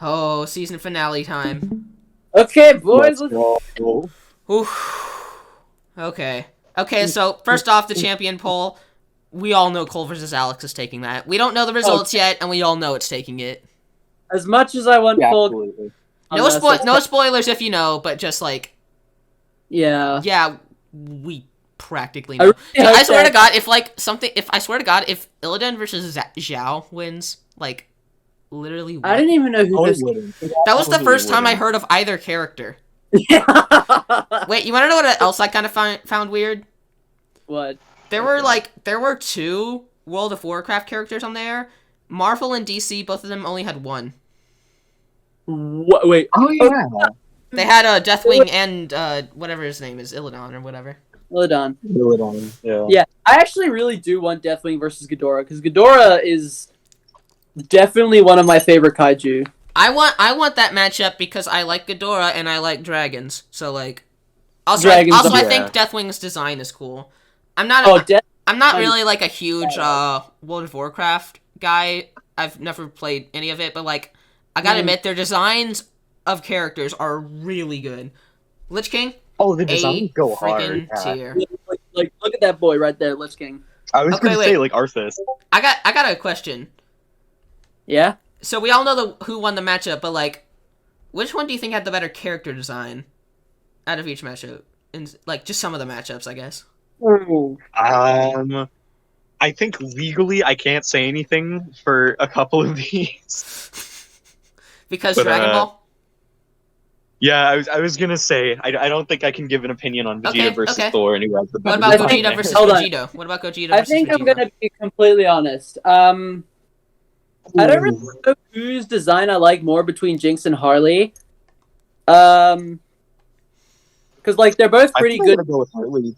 Oh, season finale time. Okay, boys. Let's go. Oof. Okay. Okay, so first off, the champion poll. We all know Cole versus Alex is taking that. We don't know the results yet, and we all know it's taking it. As much as I want Yeah, full, absolutely. No spoilers if you know, but just like, yeah, we practically I know. really I hope swear to that- God, if Illidan versus Zhao wins, like, literally, I didn't even know who Oh, it this. wouldn't. that was the Probably first time I wouldn't. heard of either character. Yeah. Wait, you want to know what else I kind of found weird? What? There were two World of Warcraft characters on there. Marvel and DC, both of them only had one. What? Wait. Oh yeah. They had Deathwing and whatever his name is, Illidan or whatever. Hold on. Yeah. Yeah, I actually really do want Deathwing versus Ghidorah because Ghidorah is definitely one of my favorite kaiju. I want that matchup because I like Ghidorah and I like dragons. So like, Dragons I are- think Deathwing's design is cool. I'm not Oh, I'm not really like a huge World of Warcraft guy. I've never played any of it, but like, I gotta admit their designs of characters are really good. Lich King, Oh, the A designs go hard. freaking Yeah. tier. like look at that boy right there, Lich King. I was Okay, gonna wait. say like Arthas. I got a question. Yeah. So we all know who won the matchup, but like, which one do you think had the better character design out of each matchup? And like, just some of the matchups, I guess. I think legally I can't say anything for a couple of these. Because But, Dragon Ball. Yeah, I was gonna say I don't think I can give an opinion on Vegeta Okay, versus okay. Thor and who has the What better about design Gogeta there. versus Hold on. Vegito? What about Gogeta I versus think Vegito? I'm gonna be completely honest. I don't really know whose design I like more between Jinx and Harley. Because like they're both pretty I'm good. gonna go with Harley.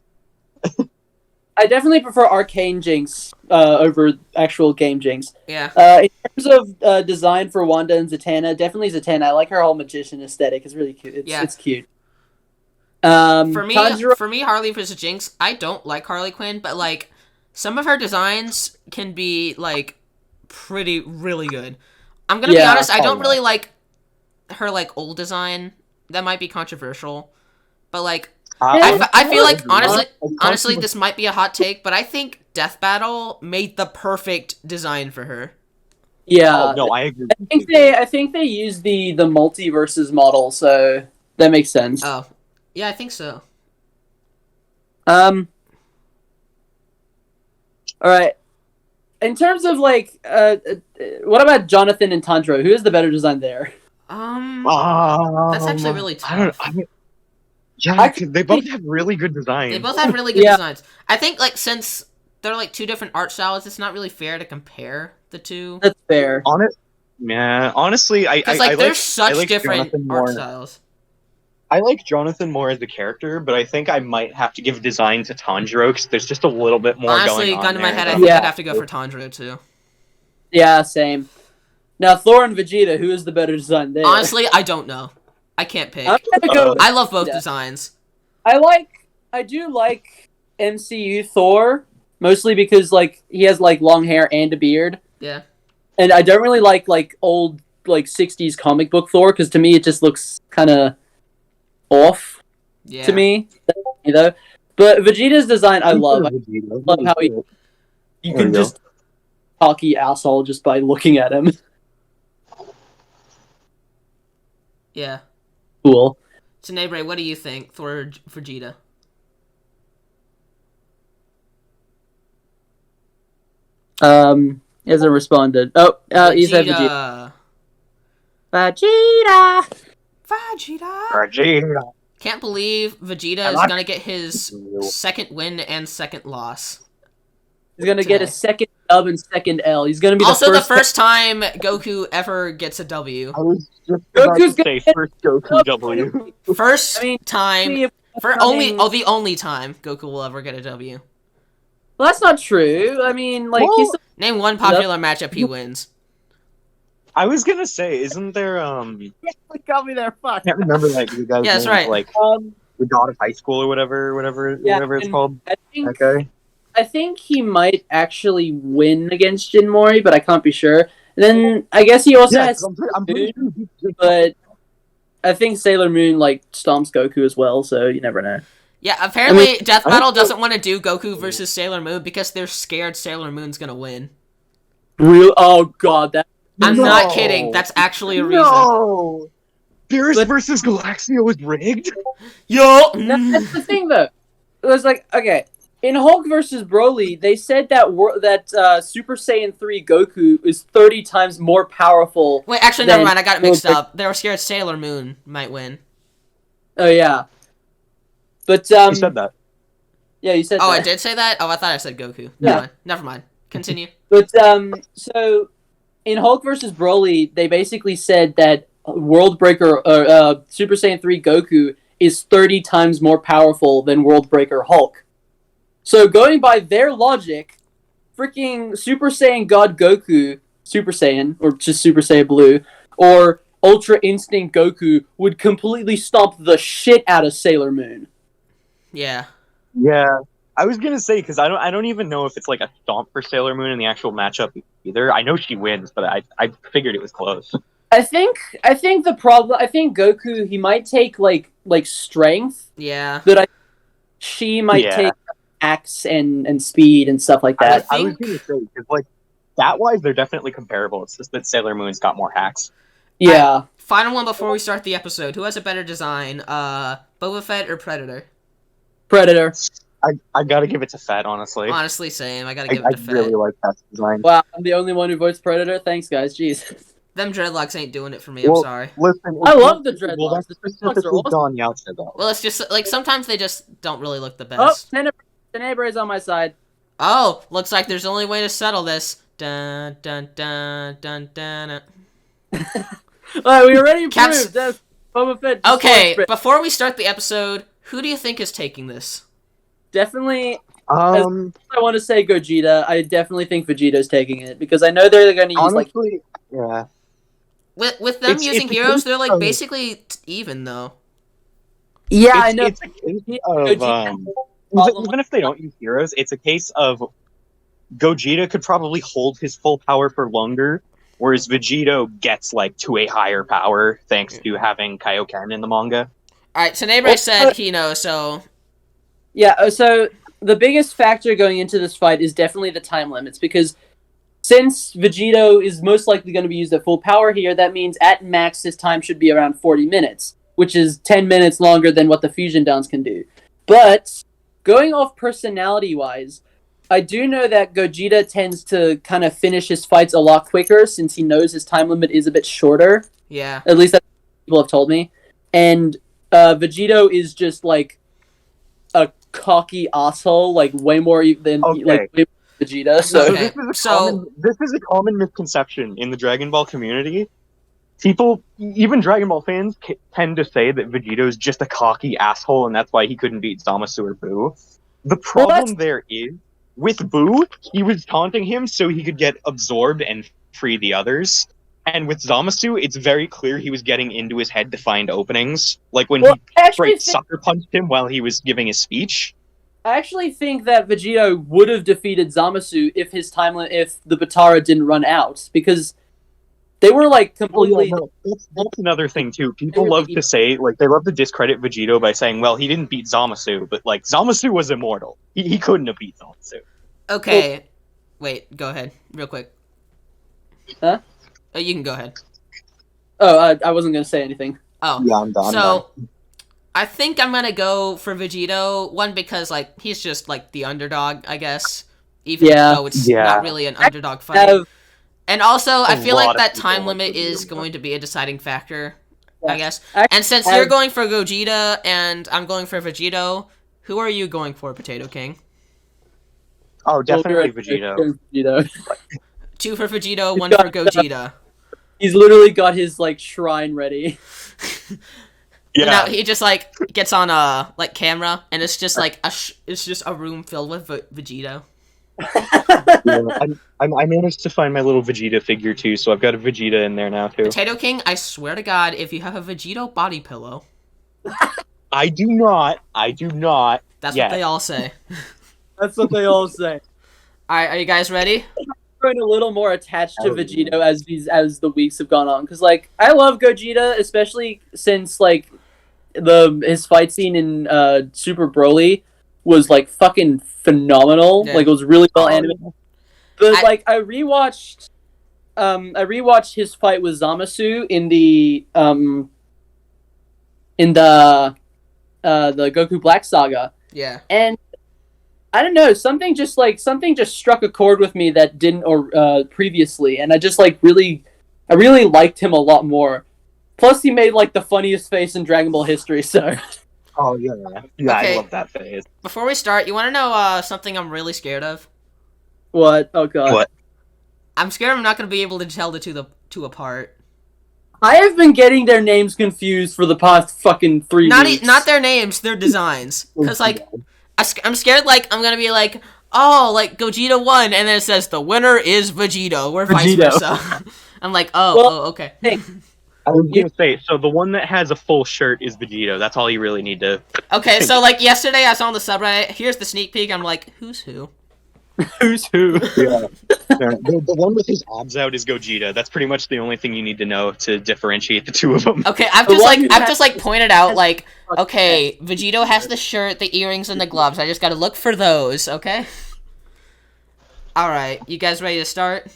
I definitely prefer Arcane Jinx over actual game Jinx. Yeah. In terms of design for Wanda and Zatanna, definitely Zatanna. I like her whole magician aesthetic. It's really cute. It's cute. For me, Tanjiro, Harley versus Jinx, I don't like Harley Quinn, but like, some of her designs can be like really good. I'm gonna be Yeah, honest, I don't oh, really like her like old design. That might be controversial, but like, I feel like honestly, this might be a hot take, but I think Death Battle made the perfect design for her. yeah. Oh, no, I agree. I think they used the multiverses model, so that makes sense. Oh, yeah, I think so. All right. In terms of like, what about Jonathan and Tanjiro? Who is the better design there? That's actually really tough. They both have really good designs. They both have really good Yeah. designs. I think like since they're like two different art styles, it's not really fair to compare the two. That's fair. Honestly, Because like they're like, such I like different Jonathan art more. styles. I like Jonathan more as a character, but I think I might have to give design to Tanjiro because there's just a little bit more Honestly, going on gun to my there. head, I think Yeah. I'd have to go for Tanjiro too. Yeah, same. Now Thor and Vegeta, who is the better design there? Honestly, I don't know. I can't pick. I'm gonna go. With, I love both Yeah. designs. I do like MCU Thor mostly because like he has like long hair and a beard, Yeah. and I don't really like old like '60s comic book Thor because to me it just looks kind of off Yeah. to me, you know. But Vegeta's design I love. I love how you There can you go. just cocky asshole just by looking at him. Yeah. Cool. So Nebre, what do you think? Thor or Vegeta? He hasn't responded. Oh, he said Vegeta. Vegeta. Vegeta. Can't believe Vegeta is gonna get his second win and second loss. He's gonna get a second dub and second L. He's gonna be Also, the first time Goku ever gets a W. I was just about Goku's to say first Goku W. First I mean, time, the only time Goku will ever get a W. Well, that's not true. I mean, like Well, he's Name one popular matchup he wins. I was gonna say, isn't there got me there. Fuck. I can't remember like the guy's Yeah, that's name, right. like the God of High School or whatever it's and called. I think That guy. I think he might actually win against Jinmori, but I can't be sure. Then I guess he also Yeah, has 'cause I'm pretty sure he just- but I think Sailor Moon like stomps Goku as well, so you never know. Yeah, apparently Death I Battle don't doesn't want to do Goku versus Sailor Moon because they're scared Sailor Moon's gonna win. Real? Oh god, that. I'm No. not kidding. That's actually a reason. No! Beerus But- versus Galaxia was rigged? Yo! No, that's the thing though. It was like, okay, in Hulk versus Broly, they said that Super Saiyan 3 Goku is 30 times more powerful. Wait, actually, never mind. I got it mixed up. They were scared Sailor Moon might win. Oh yeah. But You said that. yeah, you said Oh, that. I did say that? Oh, I thought I said Goku. Yeah. Never mind. Continue. But so in Hulk versus Broly, they basically said that World Breaker Super Saiyan 3 Goku is 30 times more powerful than World Breaker Hulk. So going by their logic, freaking Super Saiyan God Goku, Super Saiyan, or just Super Saiyan Blue, or Ultra Instinct Goku would completely stomp the shit out of Sailor Moon. Yeah. Yeah. I was gonna say, because I don't even know if it's like a stomp for Sailor Moon in the actual matchup either. I know she wins, but I figured it was close. I think the problem. I think Goku, he might take like strength, Yeah. but she might take axe and speed and stuff like that. I was gonna say, because like that-wise, they're definitely comparable. It's just that Sailor Moon's got more hacks. Yeah. Final one before we start the episode. Who has a better design? Boba Fett or Predator? Predator. I gotta give it to Fett, honestly. Honestly, same. I gotta give it to I Fett. really like Fett's design. Wow, I'm the only one who votes Predator. Thanks, guys. Jeez. Them dreadlocks ain't doing it for me. Well, I'm sorry. Listen, I love the dreadlocks. Well, that's The dreadlocks specifically are awesome. Don Yalcha, though. Well, it's just like sometimes they just don't really look the Oh, best. Tenebre's on my side. Oh, looks like there's only way to settle this. Dun dun dun dun dun. Alright, we already Caps- proved that Boba Fett. Okay, destroys before we start the episode, who do you think is taking this? Definitely, I want to say Gogeta. I definitely think Vegito's taking it because I know they're going to use like. honestly, yeah. With them It's using a heroes, case they're like of- basically even though. Yeah, I know. It's a case of Gogeta- even if they don't use heroes, it's a case of Gogeta could probably hold his full power for longer, whereas Vegito gets like to a higher power thanks to having Kaioken in the manga. All right, Tenebre said he knows, so Yeah, so the biggest factor going into this fight is definitely the time limits because since Vegito is most likely going to be used at full power here, that means at max his time should be around 40 minutes, which is 10 minutes longer than what the Fusion Downs can do. But going off personality-wise, I do know that Gogeta tends to kind of finish his fights a lot quicker since he knows his time limit is a bit shorter. yeah. At least that's what people have told me. And Vegito is just like a cocky asshole, like way more than Okay. like way more Vegeta. So Okay, This is a common misconception in the Dragon Ball community. People, even Dragon Ball fans, tend to say that Vegito's just a cocky asshole, and that's why he couldn't beat Zamasu or Buu. The problem there is, with Buu, he was taunting him so he could get absorbed and free the others. And with Zamasu, it's very clear he was getting into his head to find openings. Like when he straight sucker punched him while he was giving his speech. I actually think that Vegito would have defeated Zamasu if his if the Batara didn't run out, because they were like completely. That's another thing too. People love to say, like, they love to discredit Vegito by saying, well, he didn't beat Zamasu, but like Zamasu was immortal. He couldn't have beat Zamasu. Okay. Wait, go ahead, real quick. Huh? Oh, you can go ahead. Oh, I wasn't gonna say anything. Oh, Yeah, I'm done. so I think I'm gonna go for Vegito. One, because like he's just like the underdog, I guess. Even though it's not really an underdog fight. And also, I feel like that time limit is going to be a deciding factor, I guess. And since you're going for Gogeta and I'm going for Vegito, who are you going for, Potato King? Oh, definitely Vegito. Two for Vegito, one for Gogeta. He's literally got his like shrine ready. Yeah. Now he just like gets on a like camera, and it's just like it's just a room filled with Vegito. Yeah, I managed to find my little Vegeta figure too, so I've got a Vegeta in there now too. Potato King, I swear to God, if you have a Vegito body pillow, I do not. That's what they all say. That's what they all say. All right, are you guys ready? growing a little more attached to Vegito as the weeks have gone on, because like I love Gogeta, especially since like his fight scene in Super Broly was like fucking phenomenal. Yeah. Like it was really well animated. But like I rewatched his fight with Zamasu in the Goku Black Saga. Yeah. And I don't know, something just struck a chord with me that didn't previously, and I really liked him a lot more. Plus, he made like the funniest face in Dragon Ball history. So. Oh yeah. Okay. I love that phase. Before we start, you want to know something I'm really scared of? What? Oh god. What? I'm scared I'm not going to be able to tell the two apart. I have been getting their names confused for the past fucking 3 weeks. Not their names, their designs. Because like, I'm scared like I'm going to be like, oh, like Gogeta won, and then it says the winner is Vegito, or vice versa. I'm like, okay. Hey. I was gonna say, so the one that has a full shirt is Vegito. That's all you really need to. Okay, so like yesterday I saw on the subreddit, here's the sneak peek. I'm like, who's who? Who's who? Yeah. The one with his abs out is Gogeta. That's pretty much the only thing you need to know to differentiate the two of them. Okay, I've just pointed out like, okay, Vegito has the shirt, the earrings, and the gloves. I just gotta look for those. Okay. All right, you guys ready to start?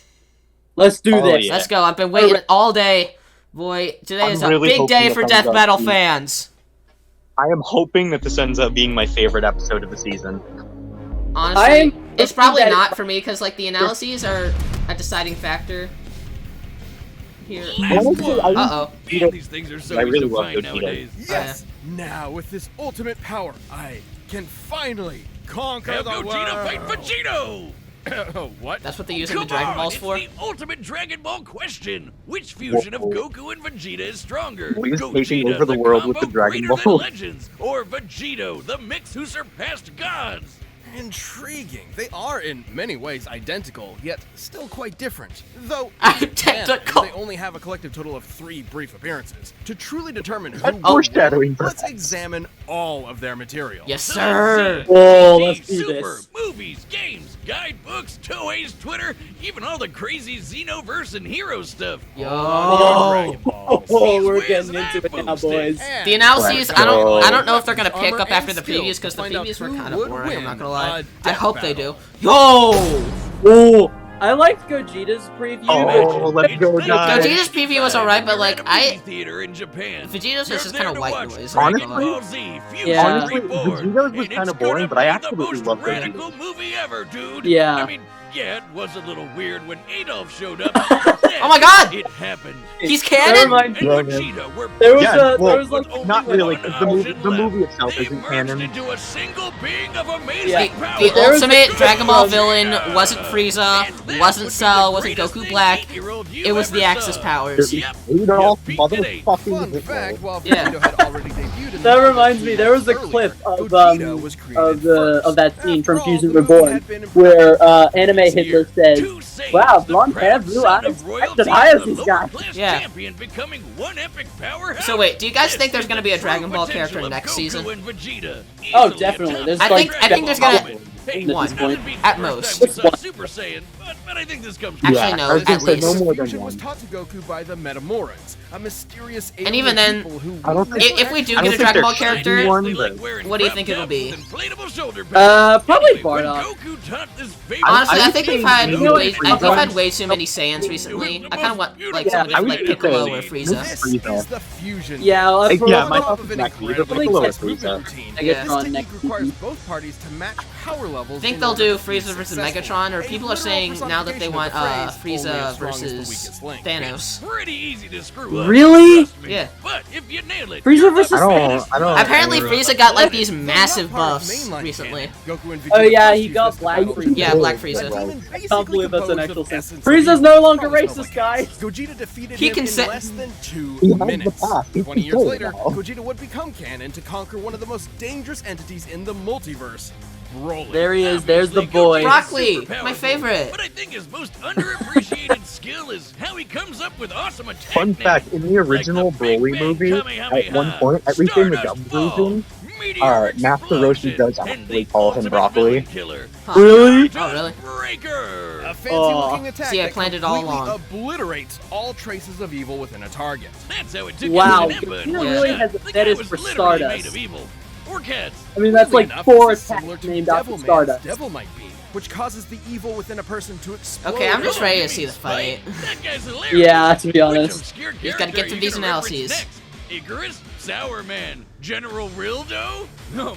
Let's do this. Yeah. Let's go. I've been waiting all day. Boy, today is a really big day hoping for that Death comes Battle out. fans. I am hoping that this ends up being my favorite episode of the season. Honestly, it's probably not for me because like the analyses are a deciding factor. Here. Uh-oh. Man, these things are so I really easy to love find Gogeta. nowadays. Yes! Now, with this ultimate power, I can finally conquer Have the Gogeta world! fight Vegito! Oh, what? That's what they use in the Come Dragon on, Balls it's for. the ultimate Dragon Ball question. Which fusion of Goku and Vegeta is stronger? He's Gogeta, taking over the world with the combo Dragon greater than Ball. Legends, or Vegito, the mix who surpassed gods? Intriguing. They are in many ways identical, yet still quite different. Though, Identical. they only have a collective total of 3 brief appearances. To truly determine who That's won, foreshadowing. let's examine all of their material. Yes, sir. Oh, TV, let's do Super, this. movies, games, guidebooks, Toei's Twitter, even all the crazy Xenoverse and hero stuff. Yo. Dragon Balls. Oh, we're getting into it now, boys. And The analyses, Let's I go. don't know if they're gonna pick Armor up after and the skill previews to because the find out previews were who kind of would boring. I'm not win gonna lie. a I death hope they do. battle. Yo. Oh, I liked Gogeta's preview. Oh, let's go, It's guys. Gogeta's preview was alright, but like Movie theater in Japan. Vegito's You're is just there kind of to white watch noise. Honestly- Right? Ball Z, Fusion Yeah. Honestly, Reborn, Vegito's was and kind it's of boring, gonna but I be the absolutely most love Vegeta. radical movie ever, dude. Yeah. I mean, yeah, it was a little weird when Adolf showed up. Oh my God! It happened. He's Never canon. mind. And Yeah, Vegeta were There was Yeah, there was like only not one really, 'cause the movie- option the movie left. itself They isn't merged canon. into a single being of amazing Yeah. power. The There was ultimate a- Dragon Ball villain wasn't Frieza, wasn't Cell, wasn't Goku Black. It was the Axis powers. Yep. Adolf You beat the motherfucking Fun Hitler. fact, while Yeah. Vegito had already debuted in That the reminds me, there was a earlier, clip of Gogeta was created of that first. scene from After all, Fusion the movie Reborn, had been in where production Anime this Hitler year. says, Two Saiyans, "Wow, the blonde hair, proud blue son eyes. of royalty, That's as high as the these guys." lower-class Yeah. champion becoming one epic powerhouse. So wait, do you guys This think there's is gonna the be a true Dragon Ball character potential of next Goku season? and Vegeta. Oh, Easily definitely. a There's top I think Dragon there's Ball gonna- moment. Hey, one. This would be the At first most. time we saw One. Super Saiyan, but I think this comes Actually, Yeah, no, I was gonna at say least. no more than Fusion was one. taught to Goku by the Metamorans, a mysterious And even then, people who I don't think- If we do I get don't a think Dragon Ball they're character, shiny one, They but- like wearing what do you crop think it'll tops be? with inflatable shoulder pads. Probably Anyway, when Bardock. Goku taught this honestly, I I would think say we've had maybe way, Frieza. we've had way too many Saiyans recently. I kind of want like Yeah, somebody I from would like say Piccolo so. or Frieza. This Frieza. is the fusion. Yeah, for Yeah, on my top thoughts of is an actually the incredibly Piccolo or test movement Frieza. routine. Megatron This technique next requires season. both parties to match power levels. Think in they'll order do to be Frieza versus successful. Megatron, or A people are literal saying now that they personification want of the phrase, "Only as Frieza strong as the versus weakest link." Thanos. Pretty easy to screw up. Really? Trust me. Yeah. But if you nail it, Frieza you're versus the Thanos? best. I don't- Apparently, Yeah. Frieza got like these Though massive not part of buffs mainline recently. canon, Goku and Oh, Vegeta yeah, first he used got this Black battle Frieza. Yeah, Black to Frieza. demon I can't basically believe that's an composed actual of thing. essence of Frieza's evil. no longer Almost racist, like guys. Gogeta defeated He him can in say- less than 2 He has the minutes. pass. He 20 can years say it later, now. Gogeta would become canon to conquer one of the most dangerous entities in the multiverse, Broly. There he is. There's the Obviously, boy. Goku's Broccoli, super my powerful, favorite. But I think his most underappreciated skill is how he comes up with awesome attack Fun fact, in the original like the Big Broly Bang movie, Kamehameha, at one point, at least in the Stardust dubbed Ball, version, Master Roshi does actually call him broccoli. Huh. Really? Oh, really? Breaker. A fancy-looking attack See, I that planned it all completely along. obliterates all traces of evil within a target. That's how it took Wow, his Nappa and Gogeta one really shot. has a The guy fetish was for literally Stardust. made of evil. Or cats. I mean, that's Weirdly like enough, 4 this is attacks similar to named after Devilman's Stardust. Devil might be, which causes the evil within a person to explode. Okay, I'm just Oh, ready you to see mean the fight. That guy's hilarious. Yeah, to be Which honest. obscure You just gotta character get through are you these gonna reference analyses. next? Icarus? Sour Man? General Rildo?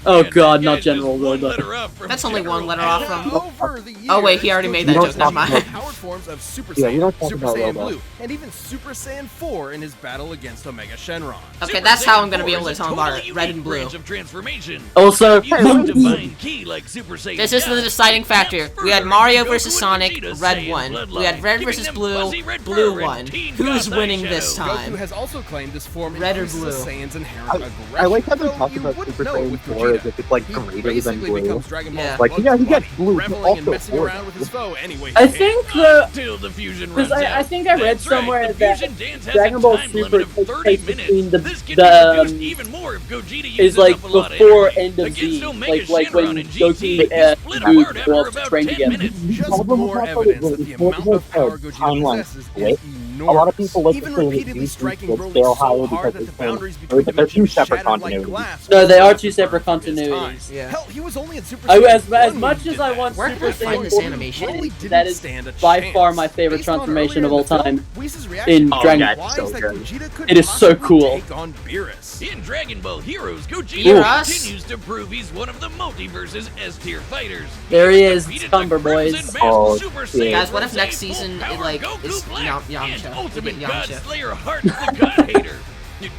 Oh man, god, that not guy's General just one Rildo. letter up from That's only one General letter off Rildo. from- Over the years, Oh, wait, he already made that Gogeta joke, never mind. has powered forms of Super Yeah, you Saiyan, don't talk Super about Saiyan Rildo. Blue, and even Super Saiyan 4 in his battle against Omega Shenron. Okay, Super that's how Saiyan I'm gonna be 4 able to is a tell him totally about red unique and blue. branch of transformation. Also, Use a divine key like Super Saiyan This is the God. deciding factor. Snaps We had further Mario into versus Goku Sonic, and Vegeta's red Saiyan won. bloodline, We had red giving versus them blue, fuzzy red blue fur and won. teen Who's goth winning eyeshadow. this Goku time? has also claimed this form Red or increases blue? a Saiyan's inherent aggression. I like how they though talk you about wouldn't Super know Saiyan with 4 Gogeta. as if it's like He greater than basically blue. becomes Dragon Ball's Yeah. Like, yeah, he gets buddy, blue, but reveling also and messing orange. around with his foe anyway. I think the Till the fusion because runs I out. think I read That's right, somewhere the that fusion dance has Dragon a Ball time Super limit of takes 30 place minutes. between the This can be reduced even more if Gogeta uses is like up a lot of before energy. end of Against Z, Omega like when Shenron and Goku GT, and split Goku apart go after off to about train 10 together. minutes. Just problem more with that evidence is that the it's amount like of power a Gogeta timeline possesses split. is A lot of enormous. people like Even to say that repeatedly these striking will Broly scale so higher hard because that the it's boundaries so- between but they're two dimensions separate shattered like continuities. glass. No, they are two Burned separate from his continuities. time. Yeah. Hell, he was only in Super As Saiyan 1 much when he as did I that. want Where Super can I find Saiyan this 4, animation? Broly didn't that is stand a by chance. far my favorite Based on transformation earlier of all in the film, time. Whis' in reaction to Dragon Goku Ball. implies that So good. Gogeta could It is so possibly cool. take on Beerus. In Dragon Ball Heroes, Gogeta Heroes? continues to prove he's one of the multiverse's S-tier fighters. There he is, Defeated Cumber the Crimson Boys. Mask Oh, Super yeah. Saiyan Guys, what if Versus next Full season, Power like, Goku is Black Yamcha? and We get Ultimate God Yamcha. Slayer Heart the God Hater.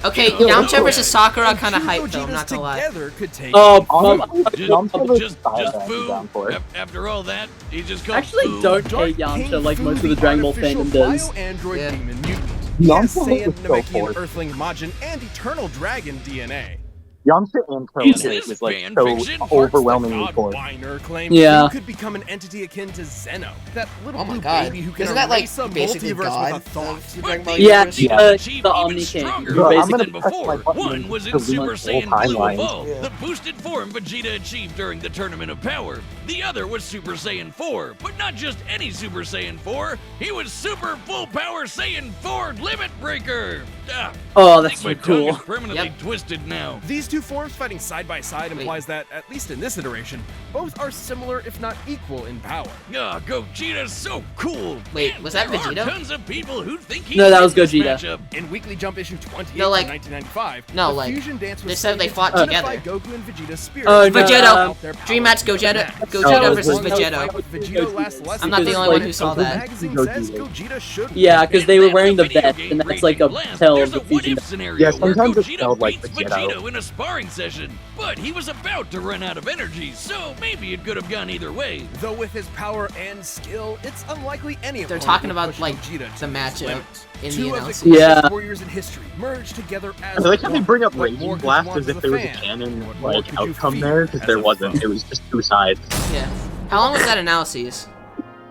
Okay, You know, Yamcha no versus way. Sakura And kind of two hype though, I'm Gogetas not gonna lie. together could take Honestly, Just, Yamcha versus just Sakura, I'd be food. down for it. After all that, he just called Actually, food. don't Dark hate Yamcha King like Fu, most of the Dragon Ball artificial fandom does. Bio-android Yeah. demon mutant. Yamcha He has Saiyan, was so Namekian, forced. Earthling, Majin, and Eternal Dragon DNA. Yamcha and Is Krillin this is like fan so fiction? overwhelmingly God forced. Whiner claimed Yeah. Fu could become an entity akin to Zeno, that little Oh my blue god. baby who can Isn't that like erase a basically multiverse God? with a thought. The Dragon Ball Yeah, universe? Yeah. Achieved the even Omni King. stronger Bro, I'm results gonna than press my before. button One was in to read Super all Saiyan Blue timelines. Evolved, Yeah. the boosted form Vegeta achieved during the Tournament of Power. The other was Super Saiyan 4, but not just any Super Saiyan 4. He was Super Full Power Saiyan 4 Limit Breaker. Ah, Oh, I that's think so my tongue cool. is permanently Yep. twisted now. These two forms fighting side by side implies that, at least in this iteration, both are similar if not equal in power. Ah, Gogeta's so cool. Wait, And was that there are Vegito? tons of people who think he's No, that was in this Gogeta. matchup. In Weekly Jump issue 28 No, like- from 1995, no, the like, fusion dance was they said they stated fought to unify together. Goku and Vegeta's spirits Oh, no, Vegito. their power Dream match to the Gogeta, max. Gogeta No, versus it was- Vegito. Vegito lasts less I'm not the than only one who saw The that. magazine says Gogeta should Yeah, because they And were then wearing the video vest, game and that's like a Raging Blast, tell there's of the a what fusion. if scenario Yeah, where sometimes it Gogeta felt like beats Vegito. Vegito in a sparring session, but he was about to run out of energy, so maybe it could have gone either way. Though with his power and skill, it's unlikely any of They're them talking will about, push like, Vegeta to the his matchup limits. in the Two of the analysis. greatest Yeah. warriors in history merged together as I like how they one. bring up What Raging more could you Blast want as if as there was a fan? canon What more like could you outcome feel there, because as there a wasn't. foe? It was just two sides. Yeah. How long was that analysis?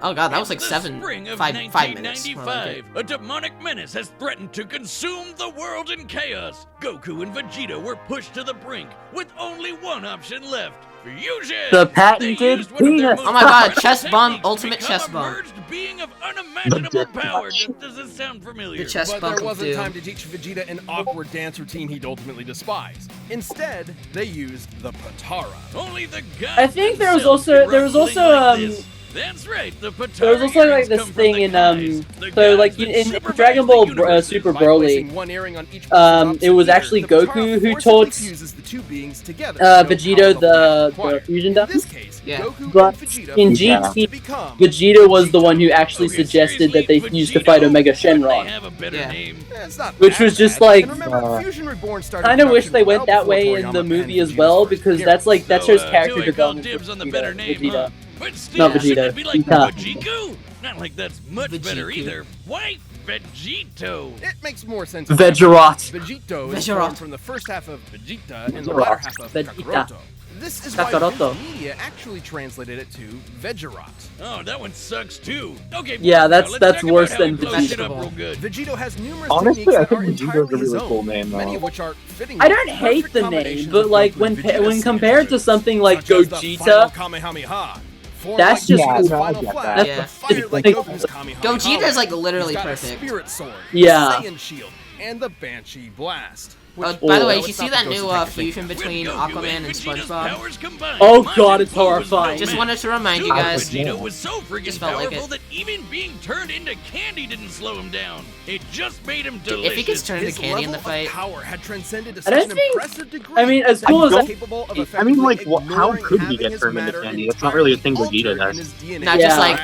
Oh god, that was like In the 7, spring of 5 minutes. 1995, a demonic menace has threatened to consume the world in chaos. Goku and Vegeta were pushed to the brink with only one option left: fusion. The They patented used one of their penis. most Oh my god, powerful chest bump, techniques to ultimate become chest a bump. merged being of unimaginable dick power. touch. Does this sound familiar? The chest But bump there of wasn't doom. time to teach Vegeta an awkward dance routine he'd ultimately despise. Instead, they used the Patara. Only the gods I think there was themselves also- could there was rough also, fling like um, this. That's right, the Patara There was also like earrings this come from thing the in Kais, the so gods like that in supervise Dragon the Ball universes. Super By Broly, placing one earring on each person's it was opposite actually ear, the Goku Patara who forcibly taught fuses the two beings together. Vegito No power the required. fusion In dance. this case, Yeah. Goku But and Vegeta in Yeah. GT, become Vegeta was the one who actually Okay, suggested that seriously, they used to Vegito? fight Omega Couldn't they Shenron. have a better Yeah. name? It's not Which that was just bad. like, And remember, Fusion Reborn started Kind of wish production they went well that before way in Toriyama the penned movie as Vegeta's well, first because that's like that So, shows do character I call development. dibs for on the Vegeta. better name, Vegeta. huh? But still, Not shouldn't Vegeta. it be like Vegeta. Vajiku? Not like that's much better Vajiku. either. Why? Vegito. It makes more sense. Vegerot. Vegito is Vegerot. formed from the first half of Vegeta and the latter half of Vegeta. Kakaroto. This is why Kakaroto. Viz Media actually translated it to Vegerot. Oh, that one sucks too. Okay. Yeah, now that's let's talk worse about how than he blows it up Vegito. real good. Vegito has numerous Honestly, techniques I that think are Vegito's a entirely his really cool own, name, many though. of which are fitting. I don't with hate perfect the combinations name, but of like Goku when and Vegeta's compared to signature something like such as the final Gogeta, Kamehameha. Formed That's like just- Vegeta's Yeah, final I get flash, that. Yeah. but fired like Like, Goku's Kamehameha. Gogeta is like He's literally got a perfect. Spirit Sword, Yeah. Saiyan Shield, and the Banshee Blast. By the Oh. way, No, you it's see not that the new Ghost Attack fusion thing. between With Goku Aquaman and Vegeta's SpongeBob? powers combined, Oh, Majin God, it's Buu was horrifying. Just no wanted to remind you Super guys. Vegito was so freaking Just felt like powerful it. that even being turned into candy didn't slow him down. It just made him If delicious. he gets turned into His candy in the level of fight, power had transcended to I such don't an think- impressive degree. I mean, as that cool he as was that- capable of I mean, effectively like, how ignoring could he having get his turned into matter candy? That's not really a thing entirely Vegeta altered does. in his DNA. Not just Yeah. like